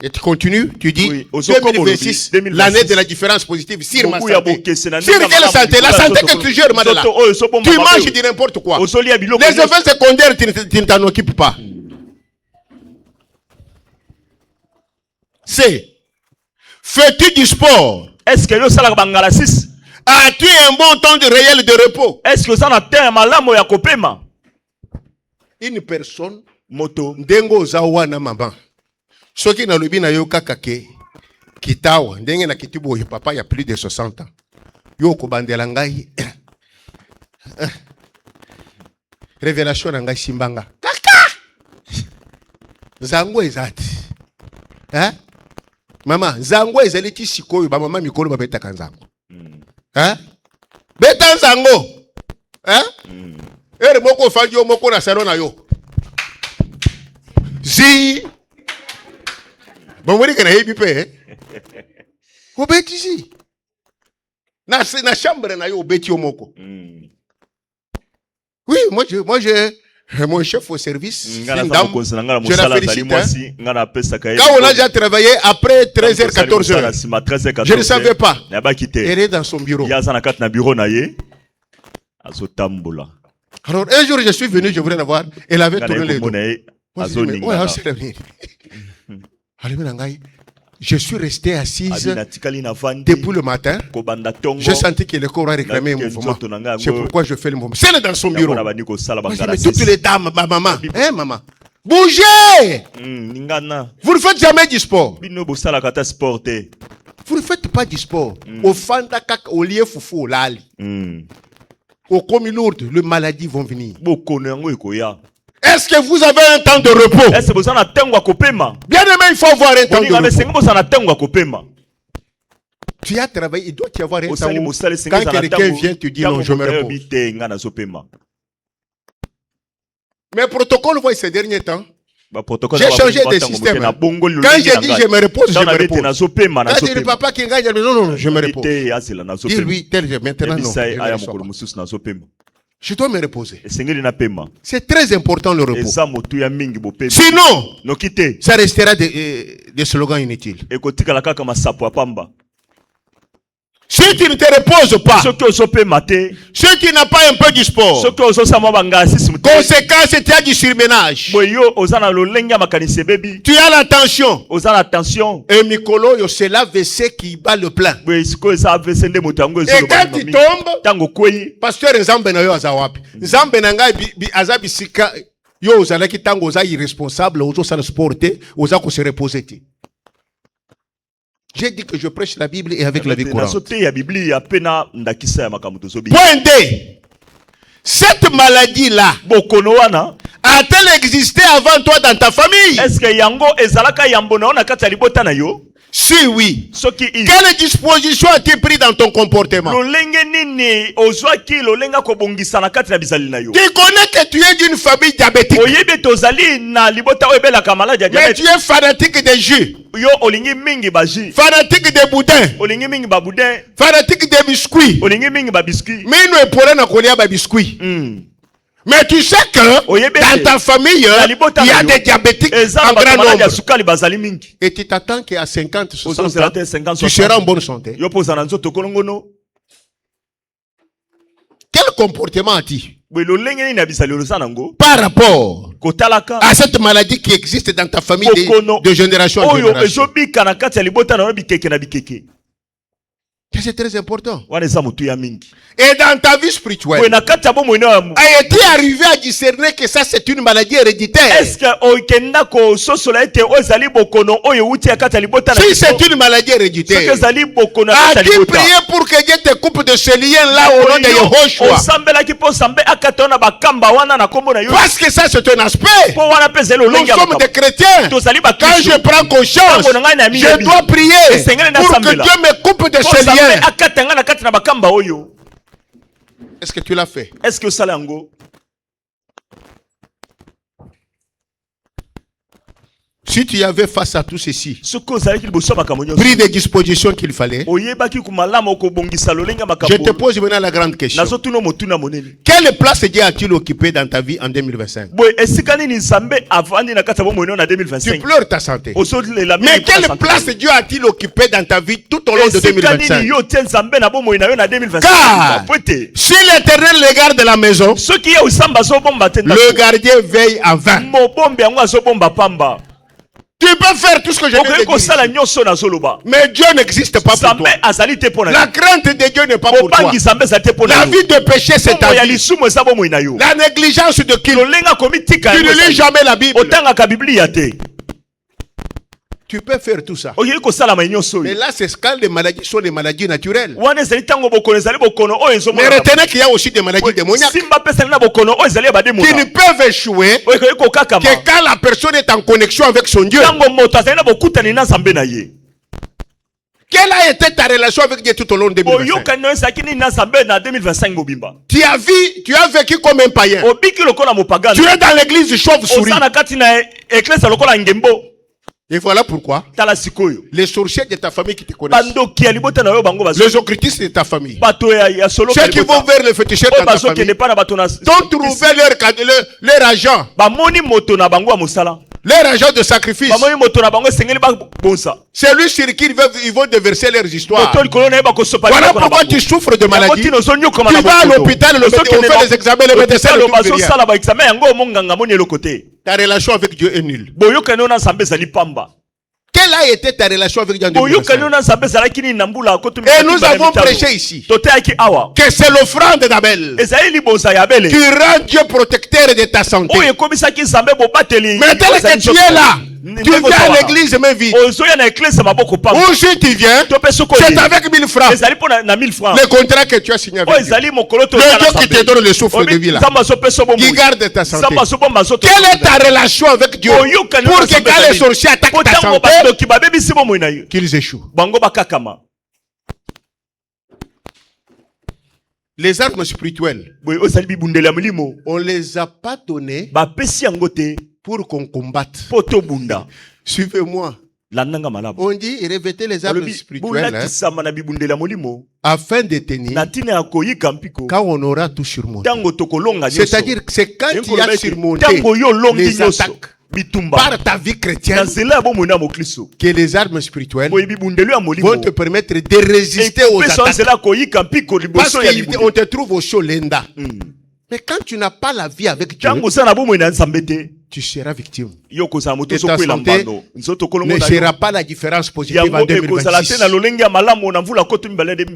Et tu continues, tu dis oui, 2026, l'année de la différence positive sur ma santé. Sur quelle santé? La santé que tu gères, madame. Tu manges de n'importe quoi. Les effets secondaires, tu ne t'en occupes pas. C'est, fais-tu du sport? Est-ce que yo sala bangala 6? As-tu un bon temps de réel de repos? Est-ce que ça na terre malamo ya kopema? Une personne, Moto. ndengo zawa na maman. Soki na lobi na yo kaka ke kitawa ndenge na kitibo yo papa ya plus de 60 ans. Yo ko bandela ngai. Révélation na ngai simbanga. Kaka! Zango ezati. Hein? Mama, zango ezali ti sikoyo ba mama mikolo babeta kanzango. Hein? Beta zango. Hein? Ere moko fandi yo moko na salon na yo. Zi bon, vous dites que vous avez vous êtes ici. Na chambre, na yo beti omoko. Oui, moi, mon chef au service, une dame, je la félicite. Quand on a déjà travaillé après 13h, 14h, je ne savais pas. Elle est dans son bureau. Alors, un jour, je suis venu, je voulais la voir. Elle avait tourné les dos. Je suis resté assise depuis le matin. J'ai senti que le corps a réclamé un mouvement. C'est pourquoi je fais le mouvement. C'est dans son bureau. Mais toutes les dames, ma maman, hein, maman, bougez! Vous ne faites jamais du sport. Vous ne faites pas du sport. Au fanda kak au lieu foufou lali. Au commis lourde, les maladies vont venir. Est-ce que vous avez un temps de repos? Bien aimé, il faut avoir un temps de repos. Tu as travaillé, il doit y avoir un temps où, quand quelqu'un vient te dire non, je me repose. Mais le protocole, voit ces derniers temps, j'ai changé de système. Quand j'ai dit je me repose, je me repose. Quand j'ai dit papa qui gagne, non, je me repose. Dis-lui, maintenant non. Je dois me reposer. C'est très important le repos. Sinon, ça restera des slogans inutiles. Si tu ne te reposes pas, si tu n'as pas un peu du sport, conséquence, tu as du surménage. Tu as la tension. Et Mikolo, c'est l'AVC qui bat le plein. Et quand tu tombes, pasteur Nzambe na yo azawapi. Nzambe na ngai azabisika yo ozalaki tango oza irresponsable, ozo sala sporter, oza ko se reposer ti. J'ai dit que je prêche la Bible et avec la vie courante. Point D. Cette maladie-là a-t-elle existé avant toi dans ta famille? Est-ce que yango ezalaka yambono na kati ya libota na yo? Si oui, quelle disposition as-tu pris dans ton comportement? Tu connais que tu es d'une famille diabétique. Mais tu es fanatique des jus, fanatique des boudins, fanatique des biscuits. Mais nous ne biscuits. Mais tu sais que dans ta famille, il y a des diabétiques en grand nombre. Et tu t'attends qu'à 50, 60 ans, tu seras en bonne santé. Quel comportement as-tu par rapport à cette maladie qui existe dans ta famille de génération en génération? C'est très important. wana eza motu ya mingi. Et dans ta vie spirituelle, Boye na kati ya bomoi na as-tu arrivé à discerner que ça c'est une maladie héréditaire? est-ce que okenda ko sosola ete ozali bokono oyo uti ya kati ya libota na Si biso? c'est une maladie Soki héréditaire, ezali bokono ya kati ya as-tu libota. prié pour que Dieu te coupe de ce lien là au nom de Yehoshua? osambelaki mpo sambe akata na bakamba wana na kombo na yo. Parce que ça c'est un aspect. Mpo wana mpe ezali Nous olenge ya sommes makambo. des chrétiens. Tozali Quand bakristo. je prends conscience, je dois prier pour que Dieu me coupe de Mpo ce sambe lien. akata nga na kati na bakamba oyo. Est-ce que tu l'as fait? Est-ce que osala yango? Si tu avais face à tout ceci, Soki ozalaki liboso ya makambo nyonso, pris des dispositions qu'il fallait, oyebaki kumalamu okobongisa lolenge ya je te makambo. pose maintenant la grande question. Nazotuna motuna monene. Quelle place Dieu a-t-il occupé dans ta vie en 2025? Boye esika nini nzambe avandi na kati ya bomoi na Tu 2025? pleures ta santé. Ozolela Mais quelle place Dieu a-t-il occupé dans ta vie tout au long de esika nini 2025? yo tie nzambe na bomoi na yo na 2025? Car Po ete si l'Éternel regarde la maison, soki ye osamba azobomba te le gardien veille en vain. mobombi yango azobomba pamba. Tu peux faire tout ce que je viens okoki de dire kosala ici. nyonso nazoloba. Mais Dieu n'existe pas pour nzambe toi. azali te mpo na La yo. crainte de Dieu n'est pas pour toi. mobangi nzambe ezali te mpo na La yo. vie de péché, c'est ta Bomoi ya vie. lisumu eza bomoi na yo. La négligence de qui? lolenge akomitika Tu ne lis jamais la Bible. otangaka biblia te. Tu peux faire tout ça. okoki kosalama nyonso Mais oyo. là, c'est quand les maladies sont des maladies naturelles. wana ezali ntango bokono ezali bokono oyo Mais ezomona. retenez qu'il y a aussi des maladies démoniaques simba mpe ezali na bokono oyo ezali ya qui bademona. ne peuvent échouer oyo ekoki kokakama que quand la personne est en connexion avec son Dieu. ntango moto azali na bokutani na nzambe na ye. Quelle a été ta relation avec Dieu tout au long de 2025? boyokani oyo ezalaki nini na nzambe na 2025 mobimba. Tu as vécu comme un païen. obiki lokola mopagano. Tu es dans l'église chauve-souris. oza na kati na eklesa lokola ngembo. Et voilà pourquoi tala sikoyo les sorciers de ta famille qui te connaissent, bandoki ya libota na yo bango les occultistes de ta famille, bato ya solo ceux qui vont vers les féticheurs oyo dans ta famille, bazokende pa na bato na t'ont trouvé leur agent, bamoni moto na bango ya mosala, leur agent de sacrifice. bamoni moto na bango esengeli babonza C'est lui sur qui ils vont déverser leurs histoires. moto likolo na ye bakosopa Voilà pourquoi tu souffres de maladie. Tu vas à l'hôpital, on fait les examens, le médecin ne trouve rien. bazosala baexamen yango omonganga moni eloko te. Ta relation avec Dieu est nulle. boyokani oyo na nzambe ezali pamba. Quelle a été ta relation avec Dieu en boyokani oyo 2025? na nzambe ezalaki nini na mbula akotomi. Et nous avons prêché ici toteyaki awa que c'est l'offrande d'Abel ezali libonza ya abele qui rend Dieu protecteur de ta santé. oyo ekomisaki nzambe bobateli. Mais tel que tu es là, tu viens à l'église main vide. ozoya na eklese maboko pamba. Ou si tu viens, to mpe soki c'est oye avec 1000 francs. ezali mpo na 1000 francs Le contrat que tu as signé avec oyo Dieu. ezali mokolo to Le Dieu qui te donne le souffle de vie là, nzambe azopesa qui bomoi garde ta santé. nzambe azobomba nzoto. Quelle est ta relation avec Dieu Boyokani pour oyo que nzambe quand les ezali. sorciers attaquent po ta ntango santé, badoki babebisi bomoi na yo qu'ils échouent? bango bakakama. Les armes spirituelles, boye oyo ezali bibundeli ya molimo on les a pas données bapesi yango te pour qu'on combatte. mpo tobunda. Suivez-moi. landanga malamu. On dit revêtez les armes Olobi, spirituelles hein, bolatisama na bibundeli ya molimo afin de tenir na ntina ya koyika mpiko quand on aura tout surmonté. ntango tokolonga nyonso. C'est-à-dire que c'est quand tu Ekoloba as ete surmonté ntango yo olongi les nyonso attaques bitumba par ta vie na chrétienne, nzela ya bomoi na moklisto que les armes spirituelles boye bibundeli ya molimo vont te permettre de résister aux ekopesa attaques. nzela koyika mpiko Parce liboso ya libundeli. qu'on te trouve au Cholenda. Mm. Mais quand tu n'as pas la vie avec Dieu, ntango osala na bomoi na nzambe te tu seras victime. yo kozala moto Et ta ozokwela santé mbano nzoto kolongo Ne na yo sera pas la différence positive en yango ekozala te 2026. na lolenge ya malamu na mvula koto mibale de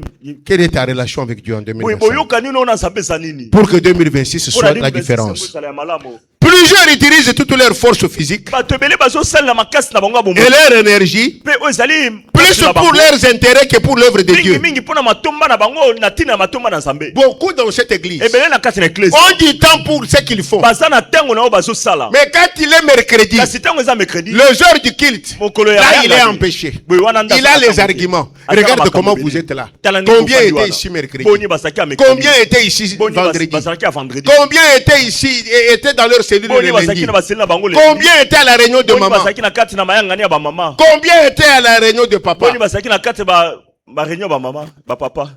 Quelle est ta relation avec Dieu en boye 2025? boyoka nini oyo na nzambe eza nini. Pour que 2026 Mpona soit la 2026 différence. ezala ya malamu. Plusieurs utilisent toutes leurs forces physiques bato ebele bazosalela makasi na bango ya et bomoi leur énergie mpe oyo ezali plus na pour bango. leurs intérêts que pour l'œuvre de Dieu. mingi mpona matomba na bango na ntina ya matomba na nzambe. Beaucoup dans cette église ebele na kati na eklesi ont du temps pour ce qu'ils font. baza na ntango na oyo bazosala. Mais quand il est mercredi, kasi ntango eza mercredi le jour du culte, mokolo ya là il est Yahweh. empêché. Boye wana nda Il a azala les makambo te. arguments. Azala Regarde makambo comment ebele. vous êtes là. Tala ndenge Combien bofandi étaient wana. ici mercredi? Boni bazalaki ya mercredi. Combien étaient ici Boni vendredi? bazalaki ya vendredi. Combien étaient ici et étaient dans leur cellule Boni le bazalaki lundi? na baseli na bango lendi. Combien étaient à la réunion de Boni maman? bazalaki na kati na mayangani ya bamama. Combien étaient à la réunion de papa? Boni bazalaki na kati ba réunion bamama bapapa.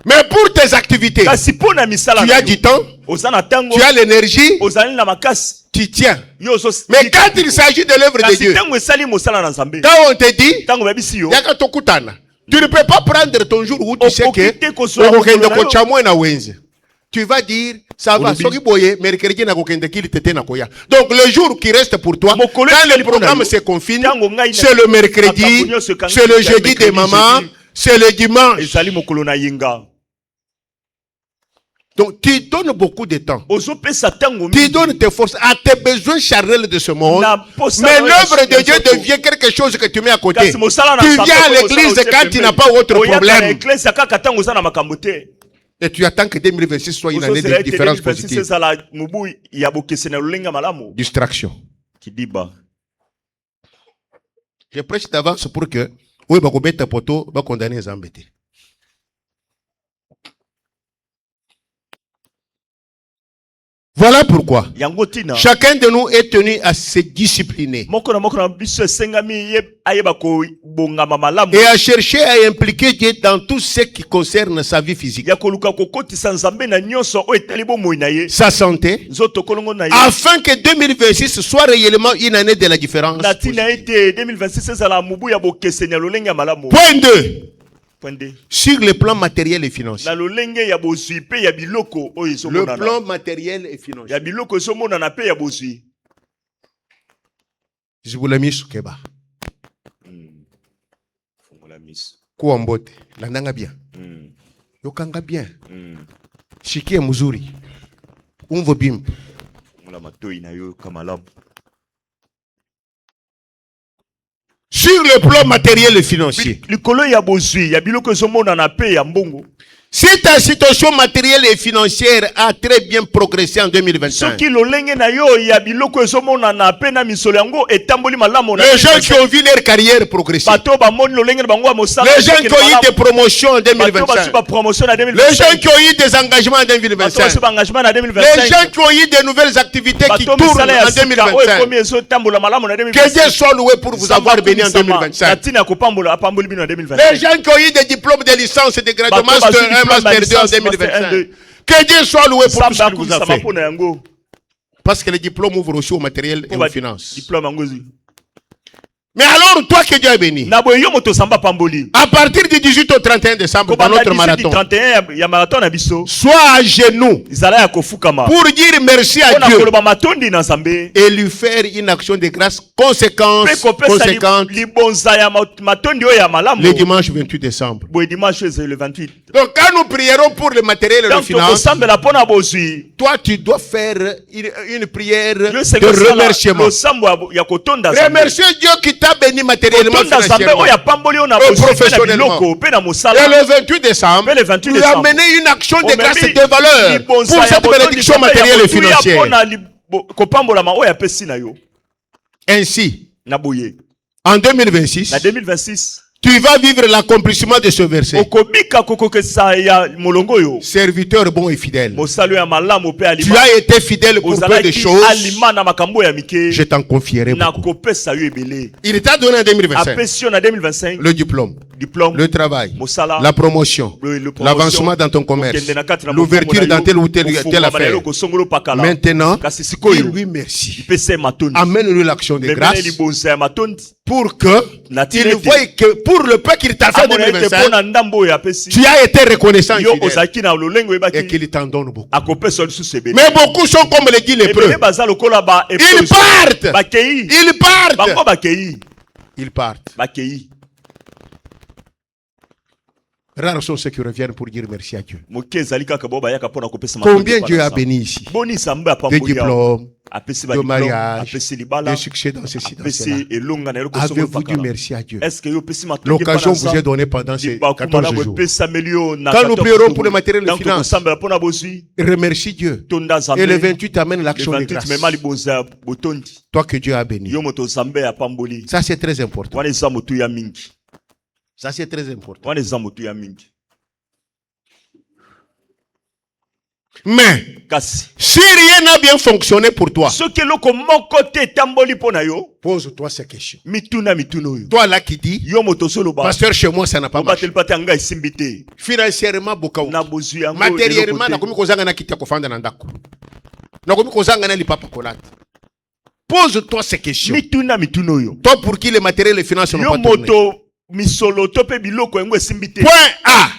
Mais pour tes activités, kasi mpo na misala tu na as yo, du temps, oza na ntango tu as l'énergie, ozali na makasi tu tiens. yo Mais quand il s'agit de l'œuvre de kasi Dieu, ntango esali mosala na nzambe quand on te dit, ntango bayebisi yo yaka tokutana, tu ne peux pas prendre ton jour où tu sais Okokite que kozwa okokende mokolo na yo. kochamwe na wenze. Tu vas dire, ça va, Olobi. soki boye, mercredi na kokende kili tete na koya. Donc le jour qui reste pour toi, Mokolo quand ekeli le mpo na programme yo. se confine, Ntango ngai na- c'est le mercredi, makambo nyonso ekanga c'est le kaka jeudi des mercredi, mamans, jeudi. c'est le dimanche. ezali mokolo na yenga. Donc tu donnes beaucoup de temps. Ozopesa tango Tu donnes tes forces à tes besoins charnels de ce monde. Na posa Mais na l'œuvre de ya Dieu nzoto. devient quelque chose que tu mets à côté. Kasi mosala na Tu nzambe viens à oyo l'église osala quand tu n'as pas autre Oyaka na problème. eklesi kaka tango oza na makambo te. Et tu attends que 2026 soit une année Ozosela de ete différence 2026 positive. ezala mobu ya bokeseni ya lolenge malamu. Distraction. Kidiba. Je prêche d'avance pour que oui, bah, ta poto, va condamner les embêtés. Voilà pourquoi Yango tina. chacun de nous est tenu à se discipliner Moko na biso esengami ayeba ko bongama malamu. et à chercher à impliquer Dieu dans tout ce qui concerne sa vie physique, Ya koluka kokotisa nzambe na nyonso oyo etali bomoi na ye. sa santé, Nzoto kolongo na ye. afin que 2026 soit réellement une année de la différence. Na tina ete 2026 ezala mobu ya bokeseni ya lolenge ya malamu. Point 2. Point 2. Sur le plan matériel et financier. Na lolenge ya bozwi pe ya biloko oyo Le ezomonana. plan matériel et financier. Ya biloko ezomonana pe ya bozwi. Je vous l'ai mis sous Keba. Fungola miso. Kuambote. Landanga bien. Yokanga bien. Shikie muzuri. Umvo bim. Fungola matoi na yo kamalamu. Sur le plan matériel et financier. Likolo ya bozwi ya biloko ezomonana pe ya mbongo. Si ta situation matérielle et financière a très bien progressé en 2025, Soki lolenge na yo ya biloko ezomonana pe na misolo yango etamboli malamu na. les gens qui ont vu leur carrière progresser, Bato bamoni lolenge na bango ya mosala. les gens qui ont eu des promotions en Bato 2025, basu ba promotion na les 2025. gens qui ont eu des engagements en Bato basu 2025, ba engagement na les 2025. gens qui ont eu de nouvelles activités qui Bato tournent misala ya en sika oyo 2025, ekomi ezotambola malamu na que 2025. Dieu soit loué pour vous avoir béni en 2025. Natina kopambola apamboli bino na Les 2025. gens qui ont eu des diplômes de licence et de grade Bato master basu 1, diplôme master ya 2 en licence, master 2025. 1, 2. Que Dieu soit loué pour tout ce Samba qu'il vous a akumisa fait. mapona yango. Parce que les diplômes ouvrent aussi au matériel et aux finances. Diplôme yango zi. Mais alors, toi que Dieu a béni, Na boyo moto samba pamboli. à partir du 18 au 31 décembre, dans notre marathon, 31 ya marathon na biso. sois à genoux Izala ya kofukama. pour dire merci à Ona Dieu koloba matondi na Nzambe. et lui faire une action de grâce conséquente, Pe kopesa conséquente libonza ya matondi oyo ya malamu. le dimanche 28 décembre. Boy dimanche c'est le 28. Donc quand nous prierons pour le matériel et les Donc finances, tokosambela pona bozwi. toi tu dois faire une prière Yo de remerciement. Losambo ya kotonda Nzambe. Remercier Dieu qui t'a béni matériellement, Kotonda Nzambe financièrement. oyo apamboli ona Et bozwi pe na professionnellement. biloko pe na Et mosala. le 28 décembre, Mais le 28 nous décembre, amener une action de Omemi grâce et de valeur pour libonza ya cette botondi bénédiction Nzambe ya matérielle et kotuya financière. pona kopambolama oyo apesi na yo. Ainsi, Na boye. en 2026, Na 2026. tu vas vivre l'accomplissement de ce verset. Okobika kokokesa ya molongo yo. Serviteur bon et fidèle. Mosalo ya malamu pe Tu alima. as été fidèle pour peu de choses. Alima na makambo ya mike. Je t'en confierai Na beaucoup. kopesa yo ebele. Il t'a donné en 2025 Apesi yo na 2025. le diplôme, Diplôme. le travail, Mosala. la promotion, Le promotion, l'avancement dans ton commerce, okende na kati na l'ouverture bokombo na dans yo, telle ou telle kofungama na affaire. yo, kosongolo pakala. Maintenant, Kasi sikoyo. dis-lui merci. Pese matondi. Amène-lui l'action de Memene grâce libonza ya matondi. pour que Natina il ete. voie que pour le peu qu'il t'a fait en Amona ete 2025, pona ndambo oyo apesi. tu as été reconnaissant et Yo fidèle ozalaki na lolenge et oyebaki. qu'il t'en donne beaucoup. Akopesa yo lisusu ebele. Mais beaucoup sont comme le dit les Ebele preux. baza lokola ba Ils partent. bakei. Ils Bango partent. bakei. Ils partent. Bakei. Rares sont ceux qui reviennent pour dire merci à Dieu. Moke ezali kaka bo bayaka pona kopesa matondi. Combien Dieu a béni ici? Boni Nzambe Des apamboli ya. diplômes, Apesi de ba diplôme. mariage, Apesi libala. de succès dans ceci, dans cela. Apesi elonga na yo kosongolo Avez-vous dit pakala. merci à Dieu? Est-ce que yo pesi matondi L'occasion pana vous est donnée pendant ces 14 jours. Quand nous prierons pour le matériel et les finances, finances, remercie Dieu. Et le 28 amène l'action de grâce. Toi que Dieu a béni. Ça c'est très important. Ça c'est très important. Mais si rien n'a bien fonctionné pour toi, pose-toi ces questions. Toi là qui dis, pasteur, chez moi ça n'a pas marché. Financièrement, beaucoup. Matériellement, nakomi kozanga na kiti ya kofanda na ndako. Nakomi kozanga na lipapa kolata. Pose-toi ces questions. Toi pour qui les matériels et les finances n'ont pas tourné. Point A.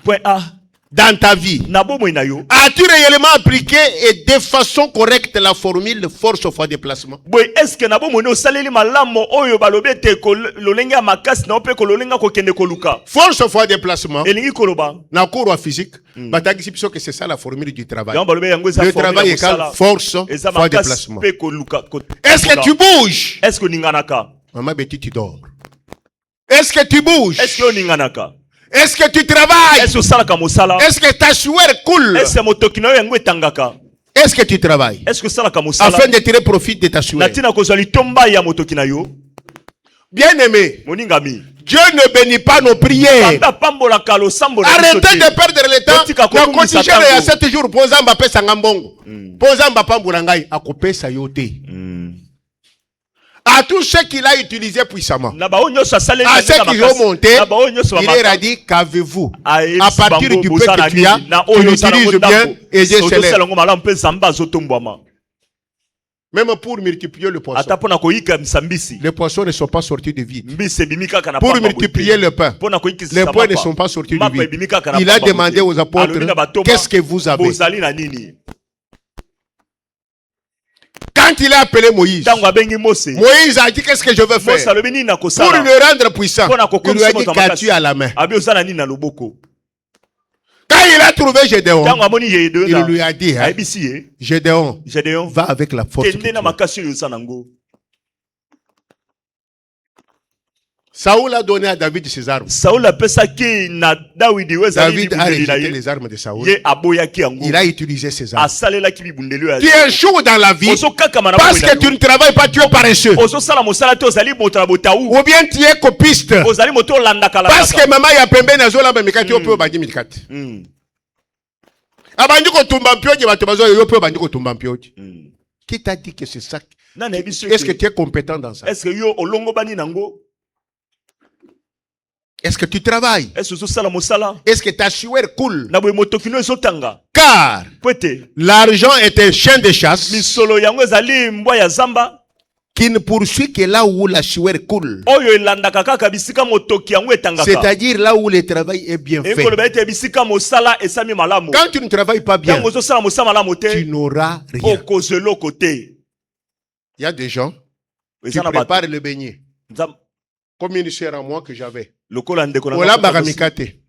Point A. dans ta vie, na bomoi na yo as-tu réellement appliqué et de façon correcte la formule force fois déplacement? boy est-ce que na bomoi no saleli malamu oyo balobi ete lolenge ya makasi na ope kololenga kokende koluka Force fois déplacement, elingi koloba dans cours en physique, bataki biso que c'est ça la formule du travail. yango balobi yango eza Le travail égale force eza fois makasi déplacement. pe koluka Est-ce que tu bouges? est-ce que oninganaka Maman Betty, tu dors. Est-ce que tu bouges? est-ce que oninganaka Est-ce que tu travailles? est-ce que osalaka mosala Est-ce que ta sueur coule? est-ce que motoki na yo yango etangaka Est-ce que tu travailles? est-ce que osalaka mosala Afin de tirer profit de ta sueur. na ntina kozwa litomba ya motoki na yo Bien-aimé, moningami Dieu ne bénit pas nos prières. ata pambolaka losambo na biso Arrêtez te. de perdre le temps. Totika Na kokumisa contingent ya tango. 7 jours pour Zamba pesa ngambongo. Pour Zamba pambola ngai akopesa yo te. À tous ceux qu'il a utilisé puissamment. na bao nyonso asaleli À na ceux nzela qui makasi. ont monté, na bao nyonso il leur a bamaka dit qu'avez-vous ayebisi à partir bango du peu bozala que tu as, nini, na tu oyo osala l'utilises yango bien ndako. et Dieu Soki osala célèbre. yango malamu mpe nzambe azotombwama Même pour multiplier le poisson. ata mpo na koyikamisa mbisi Les poissons ne sont pas sortis de vide. mbisi ebimi kaka na Pour pamba boye multiplier te. le pain, Mpo na koyikisisa les pois ne mapa. sont pas sortis du Mapa vide. ebimi kaka na Il a pamba boye demandé te. aux apôtres, Alobi na batoma, qu'est-ce que vous avez? bozali na nini Quand il a appelé Moïse, ntango abengi mose Moïse a dit qu'est-ce que je veux mose faire? alobi nini Pour nakosala le rendre puissant, mpo na il lui kokomisa a dit moto ya qu'as-tu makasi à la main? abi ozala nini na loboko Quand il a trouvé Gédéon, ntango amoni il Gédéon lui a dit, hein, ayebisi ye Gédéon, Gédéon va avec la force. que kende tu na as. makasi oyo oza nango Saoul a donné à David ses armes. saul apesaki na dawidi oyo ezali David a bibundeli na rejeté ye les armes de Saoul. ye aboyaki yango Il a utilisé ses armes. asalelaki bibundeli oyo Tu échoues dans la vie ozokakama na parce bomoi na que tu yo. ne travailles pas, tu es paresseux. ozosala mosala te ozali moto na botau Ou bien tu es copiste. ozali moto olandaka Parce que maman ya pembe na zola ba mikati yo pe obandi mikati. Abandi ko tumba mpioje bato bazo yo pe obandi ko tumba mpioje. Qui t'a dit que c'est ça? nani yebi Est-ce que tu es compétent dans ça? est-ce que yo olongobani nango Est-ce que tu travailles? est-ce que ozosala mosala Est-ce que ta sueur coule? na boye motoki no ezotanga Car po ete l'argent est un chien de chasse misolo yango ezali mbwa ya zamba qui ne poursuit que là où la sueur coule. oyo elandaka kaka bisika motoki yango etangaka C'est-à-dire là où le travail est bien fait. ekoloba ete bisika mosala esami malamu Quand tu ne travailles pas bien, ntango ozosala mosala malamu tu te n'auras rien. okozwa eloko te Il y a des gens qui eza na bato préparent le beignet. Nzam- Comme une sœur à moi que j'avais. lokola ndeko na Ola nga baka kokosi. mikate.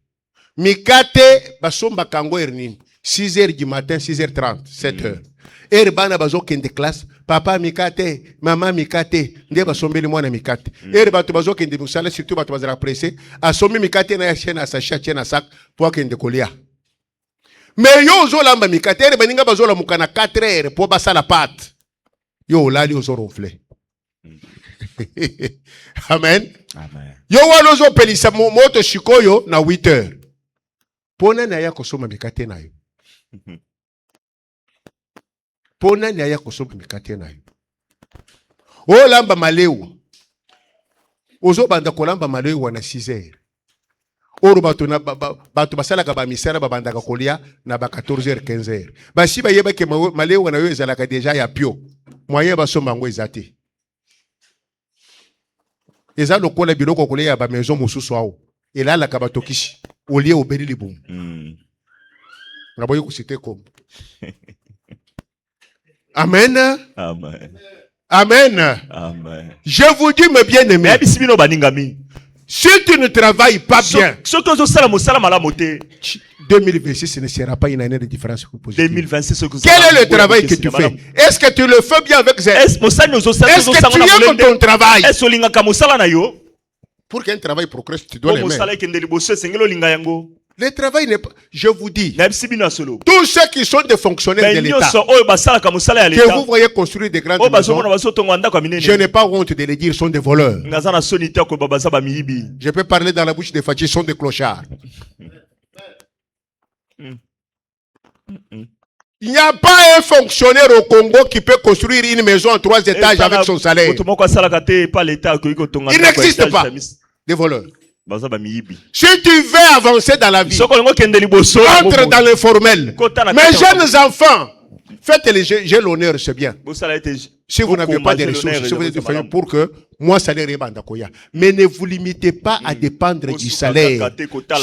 Mikate basomba kango ernini. 6h du matin, 6h30, 7h. Er bana bazo kende classe, papa mikate, maman mikate, nde basombeli mwana mikate. Er bato bazo kende musala surtout bato bazala pressé, asombi mikate na ya chaîne à sachet, chaîne à sac pour kende kolia. Mais yo zo lamba mikate, er baninga bazo la mukana 4h pour basa la pâte. Yo lali ozo ronfler. Amen. Amen. Yo walozo pelisa moto shikoyo na 8h. Pona na ya kosoma mikate na yo. Pona na ya kosoma mikate na yo. O lamba maleu. Ozo banda kolamba maleu wana 6h. Oro bato basalaka ba misala babandaka kolia na ba 14h 15h. Basi ba yeba ke maleu wana yo ezalaka déjà ya pio. Moyen basomba ngo ezate. Eza lokola biloko kolia ba maison mosusu awo. Elalaka batokisi. Olie obeli libumu. Naboye kusite kombo. Amen. Amen. Amen. Amen. Je vous dis, mes bien-aimés, nayebisi bino baningami si tu ne travailles pas bien, soki ozosala mosala malamu te 2026 ne sera pas une année de différence positive. 2026 soki Quel est le travail que tu fais? Est-ce que tu le fais bien avec zèle? est mosala ozosala Est-ce que tu aimes ton travail? est olingaka mosala na yo Pour qu'un travail progresse, tu dois po l'aimer. mosala ekende liboso esengeli olinga yango Le travail n'est pas... Je vous dis, nayebisi bino ya solo tous ceux qui sont des fonctionnaires de l'État, nyonso oyo basalaka mosala ya que leta vous voyez construire des grandes oyo maisons, bazomona bazotonga ndako ya je minene n'ai pas honte de les dire, sont des voleurs. ngaza na soni te akoyeba baza bamiyibi Je peux parler dans la bouche des Fatih, sont des clochards. Il n'y a pas un fonctionnaire au Congo qui peut construire une maison en 3 étages avec son salaire. moto moko asalaka te pa leta akoki kotonga Il ndako ya n'existe etage pas. ya mis- Des voleurs. baza bamiyibi Si tu veux avancer dans la vie, soki olingo okende liboso entre dans l'informel. Kota na Mes kata jeunes enfants, faites les j'ai l'honneur, c'est bien. bosala ete Si vous n'avez bokoma pas de je l'honneur ressources, si vous et êtes le famille malamu. pour que moi salaire ebanda koya. Mais ne vous limitez pas à dépendre du salaire.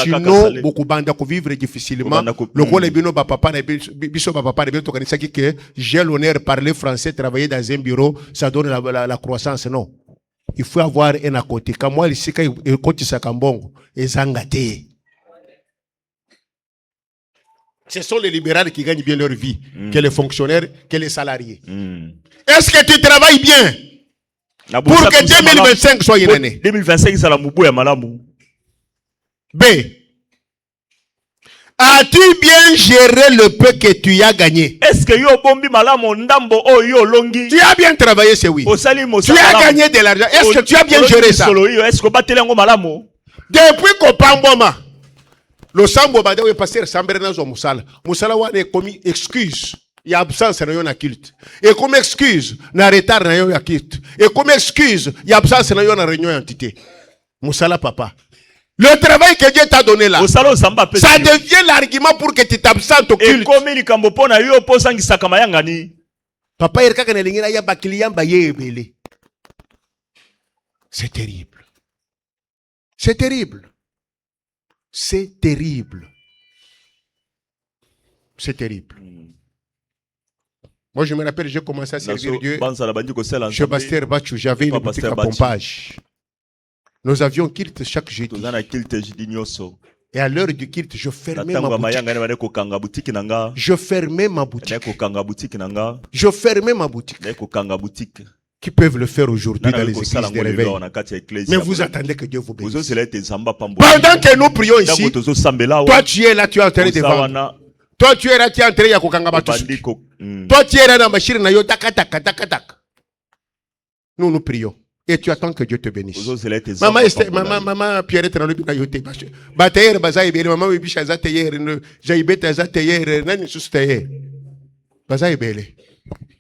Sinon, beaucoup banda ko vivre difficilement. Le rôle bino ba papa na biso ba papa na bino tokanisa que j'ai l'honneur de parler français, travailler dans un bureau, ça donne la croissance, non. Il faut avoir un à côté. Quand moi ici quand côté sa kambongo ezangate. Ce sont les libéraux qui gagnent bien leur vie, que les fonctionnaires, que les salariés. Est-ce que tu travailles bien pour que 2025 soit une année? 2025 c'est la mubu ya malamu. B. As-tu bien géré le peu que tu as gagné? Est-ce que yo bombi malamu ndambo o yo longi? Tu as bien travaillé, c'est oui. Tu as gagné de l'argent. Est-ce que tu as bien géré ça? Est-ce que bateli ngo malamu? Depuis qu'on pamboma. Le sambo bade we passer sambre na zo musala. Musala wane komi excuse. Il y a absence na yo na culte. Et comme excuse na retard na yo ya culte. Et comme excuse, il y a absence na yo na réunion entité. Musala papa. Le travail que Dieu t'a donné là, ça devient l'argument pour que tu t'absentes au culte. Papa yerka kana lingina ya bakiliyan ba yebele. C'est terrible. C'est terrible. C'est terrible. C'est terrible. Moi, je me rappelle, j'ai commencé à servir Dieu. Chez Pasteur Bachou, j'avais une boutique à pompage. Nous avions kilt chaque jeudi. Et à l'heure du kilt, je fermais ma boutique. Je fermais ma boutique. Qui peuvent le faire aujourd'hui dans les églises de réveil. Mais vous attendez que Dieu vous bénisse. Pendant que nous prions ici, toi tu es là, tu es en train de vendre. Toi tu es là, tu es en train de kokanga batusuki. Toi tu es là dans ma chire na yo taka. Nous prions. Et tu attends que Dieu te bénisse. Maman Pierrette na lobi na yote. Batayer bazaye bele maman wibisha za tayer jaibeta za tayer nani susu tayer. Bazaye bele.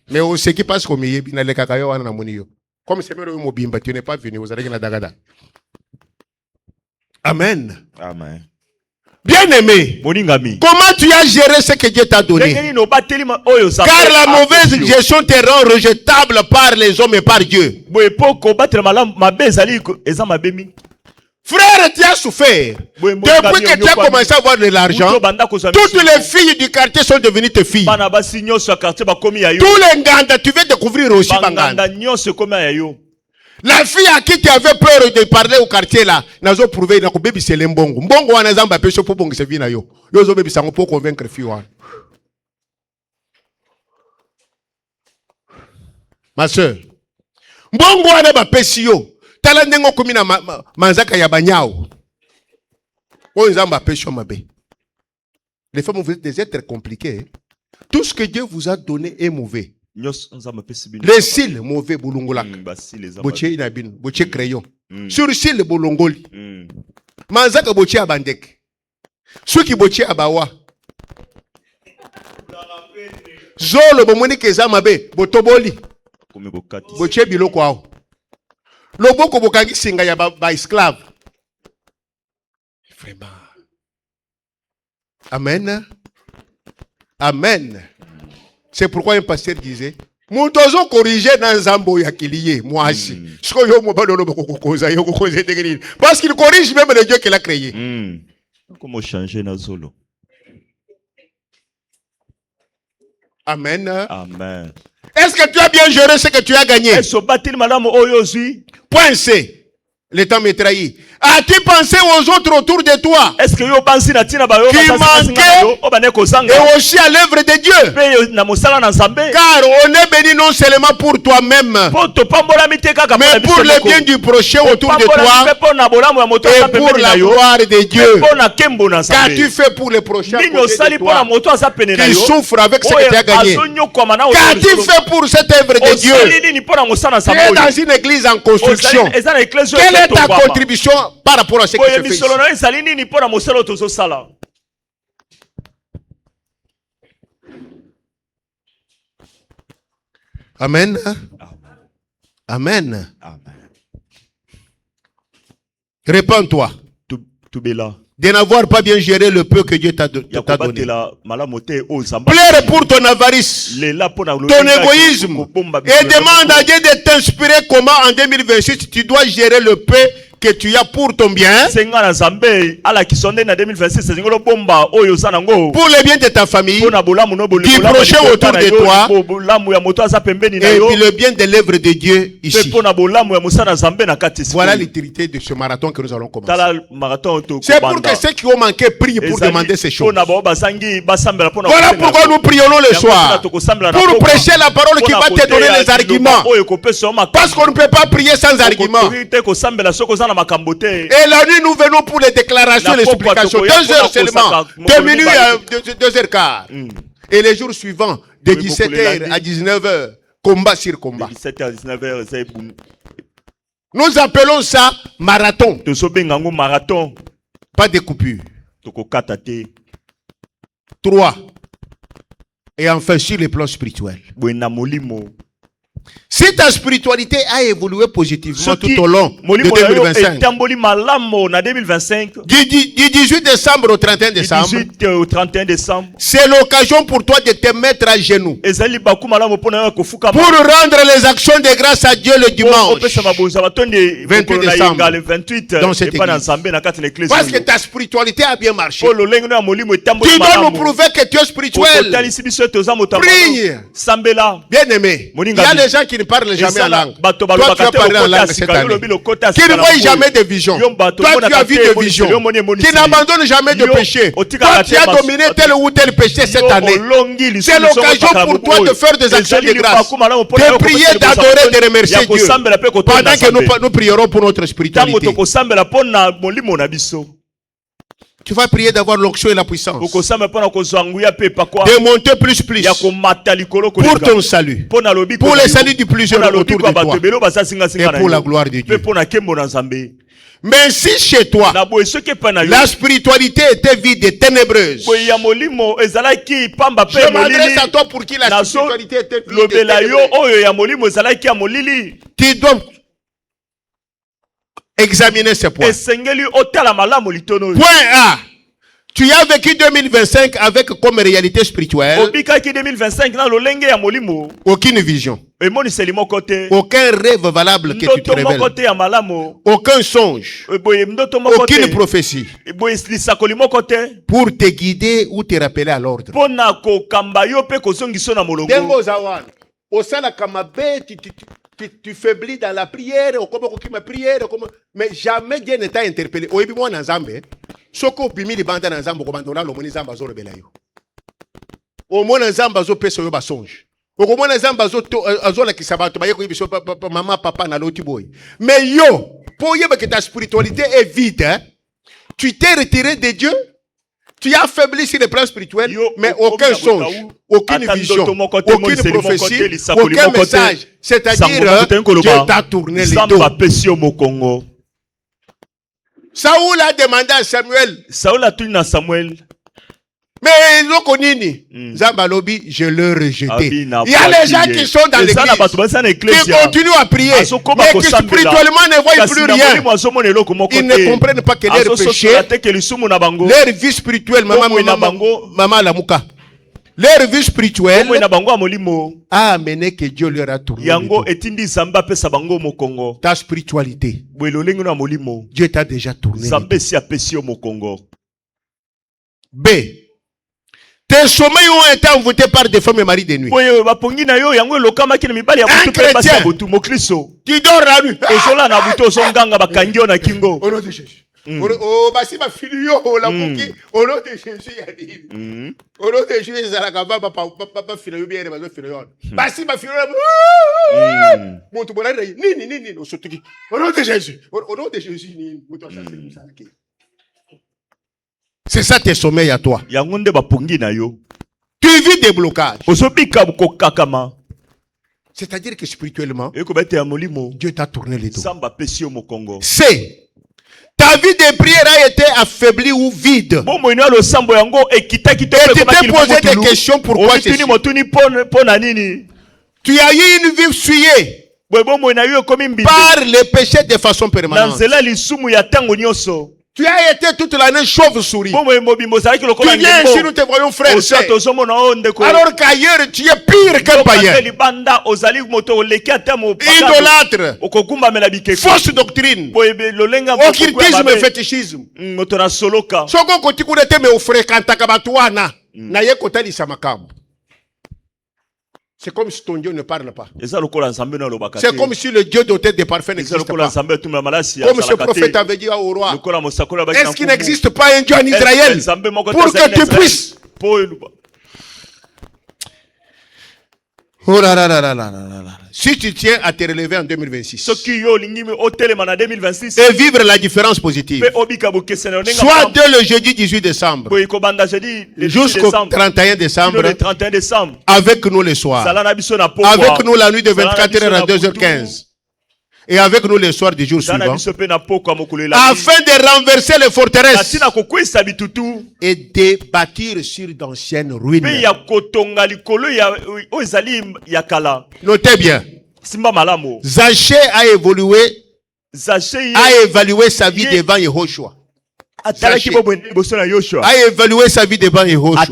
Mais ce qui passe comme il y a les cacayo wana monio. Comme c'est même mobimba, tu n'es pas venu, vous allez na dagada. Amen. Amen. Bien-aimé, comment tu as géré ce que Dieu t'a donné? Car la mauvaise gestion te rend rejetable par les hommes et par Dieu. Frère, tu as souffert. Depuis que tu as commencé à avoir de l'argent, toutes les filles du quartier sont devenues tes filles. Tous les nganda, tu veux découvrir aussi Banganda. La fille à qui tu avais peur de parler au quartier là, nazo prouvé na ko baby c'est l'embongo. Mbongo wana zamba pesho pour bongo se vina yo. Yo zo baby sango pour convaincre fille wana. Ma soeur, mbongo wana ba pesi yo. Tala ndengo komina manzaka ya banyao. O nzamba pesho mabe. Les femmes, vous êtes des êtres compliqués. Tout ce que Dieu vous a donné est mauvais. Les cils mauvais boulongolak. Boche inabin, boche crayon. Sur cils bolongoli. Manzaka boche abandek. Ceux qui boche abawa. Zolo bomoni keza mabe, botoboli. Boche biloko ao. Loboko bokangi singa ya ba esclave. Vraiment. Amen. Amen. C'est pourquoi un pasteur disait, Moutozo corrigé dans Zambo Yakilié, moi aussi. Parce qu'il corrige même le Dieu qu'il a créé. Comment changer Nazolo? Amen. Amen. Est-ce que tu as bien géré ce que tu as gagné? Point C. Le temps m'est trahi. As-tu pensé aux autres autour de toi? Est-ce que qui manquaient et aussi à l'œuvre de Dieu? Car on est béni non seulement pour toi-même, mais pour le bien du prochain autour de toi et pour la gloire de Dieu. Qu'as-tu fait pour le prochain qui souffre avec ce que tu as gagné? Qu'as-tu fait pour cette œuvre de Dieu? Tu es dans une église en construction. Quelle est ta contribution par rapport à ce qui se fait ici? Amen. Amen. Répands-toi. de n'avoir pas bien géré le peu que Dieu t'a donné. Pleure pour ton avarice, ton égoïsme, et demande à Dieu de t'inspirer comment en 2026 tu dois gérer le peu que tu as pour ton bien, pour le bien de ta famille, du prochain autour de toi, et puis le bien de l'œuvre de Dieu ici. Voilà l'utilité de ce marathon que nous allons commencer. C'est pour que ceux qui ont manqué prient pour demander ces choses. Voilà pourquoi nous prions le soir, pour prêcher la parole qui va te donner les arguments, parce qu'on ne peut pas prier sans arguments. Et la nuit, nous venons pour les déclarations, les explications. 2 heures seulement. 2 minutes à 2h15. Et les jours suivants, de 17h à 19h, combat sur combat. Nous appelons ça marathon. Pas de coupure. 3. Et enfin, sur le plan spirituel. Si ta spiritualité a évolué positivement tout au long de 2025, du 18 décembre au 31 décembre, c'est l'occasion pour toi de te mettre à genoux pour rendre les actions de grâce à Dieu le dimanche 28 décembre dans cette église. Parce que ta spiritualité a bien marché. Tu dois nous prouver que tu es spirituel. Prie. Bien aimé, il y a des gens qui ne parlent jamais en langue. Toi, tu as parlé en langue cette année. Qui ne voient jamais de vision. Toi, tu as vu de vision. Qui n'abandonne jamais de péché. Toi, tu as dominé tel ou tel péché cette année. C'est l'occasion pour toi de faire des actions de grâce. De prier, d'adorer, de remercier Dieu. Pendant que nous prierons pour notre spiritualité. Tu vas prier d'avoir l'onction et la puissance. De monter plus. Pour ton salut. Pour le salut du plus jeune autour de toi. Et pour la gloire de Dieu. Mais si chez toi, la spiritualité était vide et ténébreuse, je m'adresse à toi pour qui la spiritualité était vide et ténébreuse. Tu dois examiner ce point. Point A. Tu as vécu 2025 avec comme réalité spirituelle aucune vision, aucun rêve valable que tu te révèles, aucun songe, aucune prophétie pour te guider ou te rappeler à l'ordre. Tu faiblis dans la prière, mais jamais Dieu ne t'a interpellé. Au début, moi, dans Zambé, Soko pimi libanda dans Zambé, comment on a Zamba zo rebelle yo. Au moins dans Zamba zo pesa yo basonge. Au moins dans Zamba zo la kisabato ba yeko biso maman papa na loti boy. Mais yo, pour yeba que ta spiritualité est vide, hein? Tu t'es retiré de Dieu. Tu as affaibli sur le plan spirituel, mais aucun songe, aucune vision, aucune prophétie, aucun message. C'est-à-dire, Dieu t'a tourné les dos. Saoul a demandé à Samuel. Mais Lokonini, Zambalobi, je l'ai rejeté. Il y a les gens qui sont dans l'église, qui continuent à prier, mais qui spirituellement ne voient plus rien. Ils ne comprennent pas que leur péché, leur vie spirituelle, maman Lamouka, leur vie spirituelle a amené que Dieu leur a tourné le dos. Ta spiritualité, Dieu t'a déjà tourné le dos. B. Tes sommeils ont été envoûtés par des femmes et maris de nuit. Un chrétien, tu dors la nuit. Au nom de Jésus. Oh, basi ma fille yo la muki. Au nom de Jésus, il dit. Au nom de Jésus, ça la gaba papa fille yo bien les bazo fille yo. Basi ma fille yo. Mon tout bon ni au sotuki. Au nom de Jésus. Au nom de Jésus ni muto chasser nous ça. C'est ça tes sommeils à toi. Tu vis des blocages. C'est-à-dire que spirituellement, Dieu t'a tourné les dos. C. Ta vie de prière a été affaiblie ou vide. Et tu t'es posé des questions pourquoi c'est ça. Tu as eu une vie souillée par les péchés de façon permanente. Tu as été toute l'année chauve-souris. Bomo mobimbo zalaki Tu lokola viens ici, nous ndembo. te voyons frère. Osa tozomona o ndeko. Alors qu'ailleurs, tu es pire qu'un païen. Libanda ozali moto oleki ata mo. Idolâtre. Okogumba mela bikeko. Fausse doctrine. Boyebe lolenga Occultisme et fétichisme. moto na soloka. Soko kotikuna te me ofréquentaka batu wana. Na ye kotalisa makambo. C'est comme si ton Dieu ne parle pas. C'est comme si le Dieu doté des parfums n'existe pas. Comme ce prophète avait dit au roi. Est-ce qu'il n'existe pas un Dieu en Israël pour que tu puisses? Oh là là là là là là là. Si tu tiens à te relever en 2026 et vivre la différence positive, soit dès le jeudi 18 décembre jusqu'au 31 décembre, avec nous le soir, avec nous la nuit de 24h à 2h15, et avec nous le soir du jour suivant, afin de renverser les forteresses et de bâtir sur d'anciennes ruines. Notez bien, Zachée a évalué sa vie devant Yehoshua. A évalué sa vie devant Yehoshua.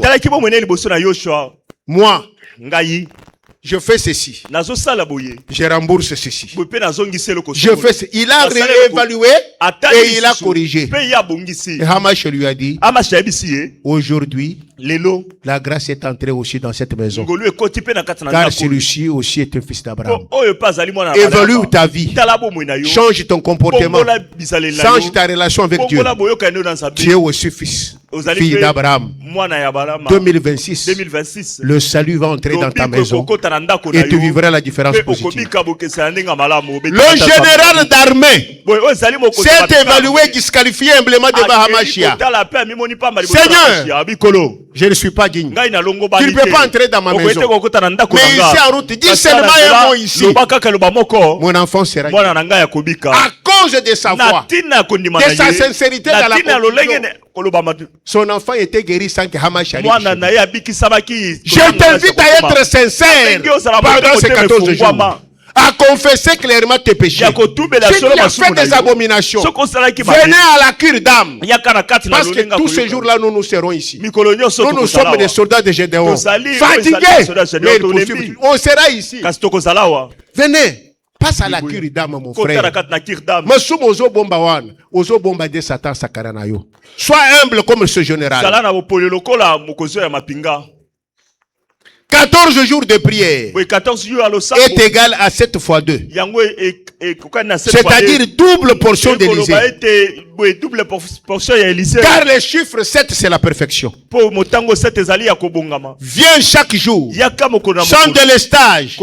Moi, je fais ceci. Je rembourse ceci. Je fais ceci. Il a réévalué et il a corrigé. Et Hamash lui a dit, aujourd'hui, la grâce est entrée aussi dans cette maison. Car celui-ci aussi est un fils d'Abraham. Évalue ta vie. Change ton comportement. Change ta relation avec Dieu. Tu es aussi fils. Fille d'Abraham. 2026, le salut va entrer dans ta maison et tu vivras la différence positive. Le général d'armée s'est évalué, disqualifié, humblement devant Hamashia. Seigneur, je ne suis pas digne. Tu ne peux pas entrer dans ma maison. Mais ici en route, dis seulement un mot ici. Mon enfant sera guéri. À cause de sa foi, de sa sincérité dans la conviction. Son enfant était guéri sans que Hamash arrive. Je t'invite à être sincère pendant ces 14 jours. À confesser clairement tes péchés. Si tu as fait des abominations, venez à la cure d'âme. Parce que tous ces jours-là, nous serons ici. Nous sommes des soldats de Gédéon. Fatigués. Mais on sera ici. Venez. Passe à la cure d'âme, mon frère. Sois humble comme ce général. 14 jours de prière est égal à 7 fois 2. C'est-à-dire double portion d'Élysée. Car le chiffre 7, c'est la perfection. Viens chaque jour, sans délestage,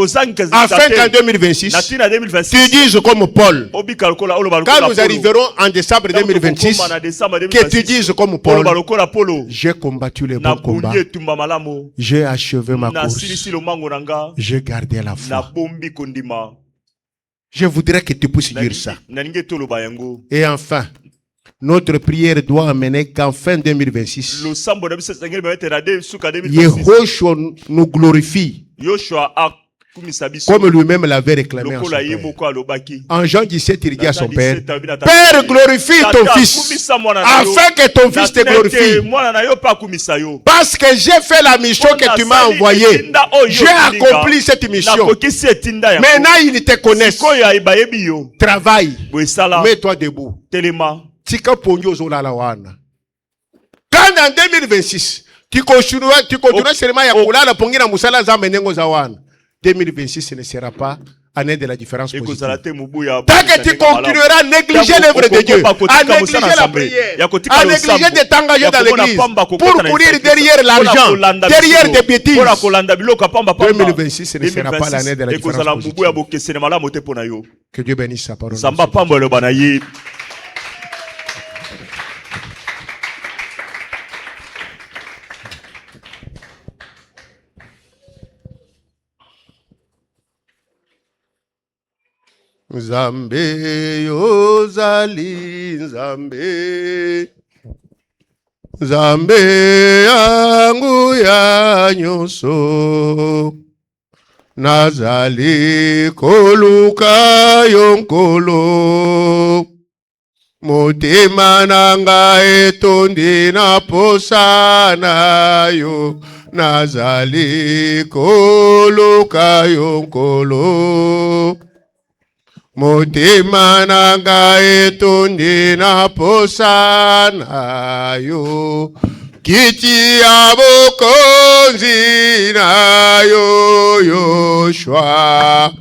afin qu'en 2026, tu dises comme Paul. Quand nous arriverons en décembre 2026, que tu dises comme Paul, j'ai combattu les bons combats, j'ai achevé ma course, j'ai gardé la foi. Je voudrais que tu puisses dire ça. Et enfin, notre prière doit amener qu'en fin 2026, Yehoshua nous glorifie comme lui-même l'avait réclamé en son père. En Jean 17, il dit à son père, Père, glorifie ton fils, afin que ton fils te glorifie. Parce que j'ai fait la mission que tu m'as envoyée. J'ai accompli cette mission. Maintenant, ils te connaissent. Travaille. Mets-toi debout. Quand en 2026, tu continueras seulement à kulala pongina musala za menengo za wana. 2026 ce ne sera pas année de la différence positive. Tant que tu continueras à négliger l'œuvre de Dieu, à négliger la prière, à négliger de t'engager dans l'église, pour courir derrière l'argent, derrière des bêtises, 2026 ce ne sera pas l'année de la différence positive. Que Dieu bénisse sa parole. Nzambe yozali Nzambe, Nzambe yangu ya nyonso, nazali koluka yonkolo, Motema nanga etondi na posa na yo, nazali koluka yo nkolo. Motema nanga etondi na posa na yo, kiti ya bokonzi na yo Yoshua.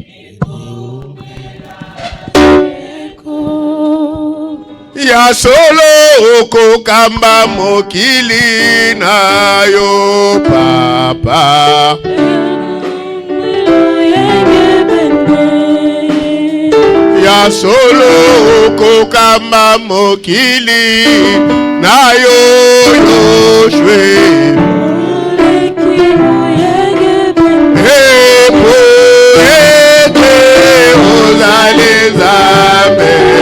Ya solo kokamba mokili na yo papa. Ya solo kokamba mokili na yo Yoshua. Epo ete ozale zambe.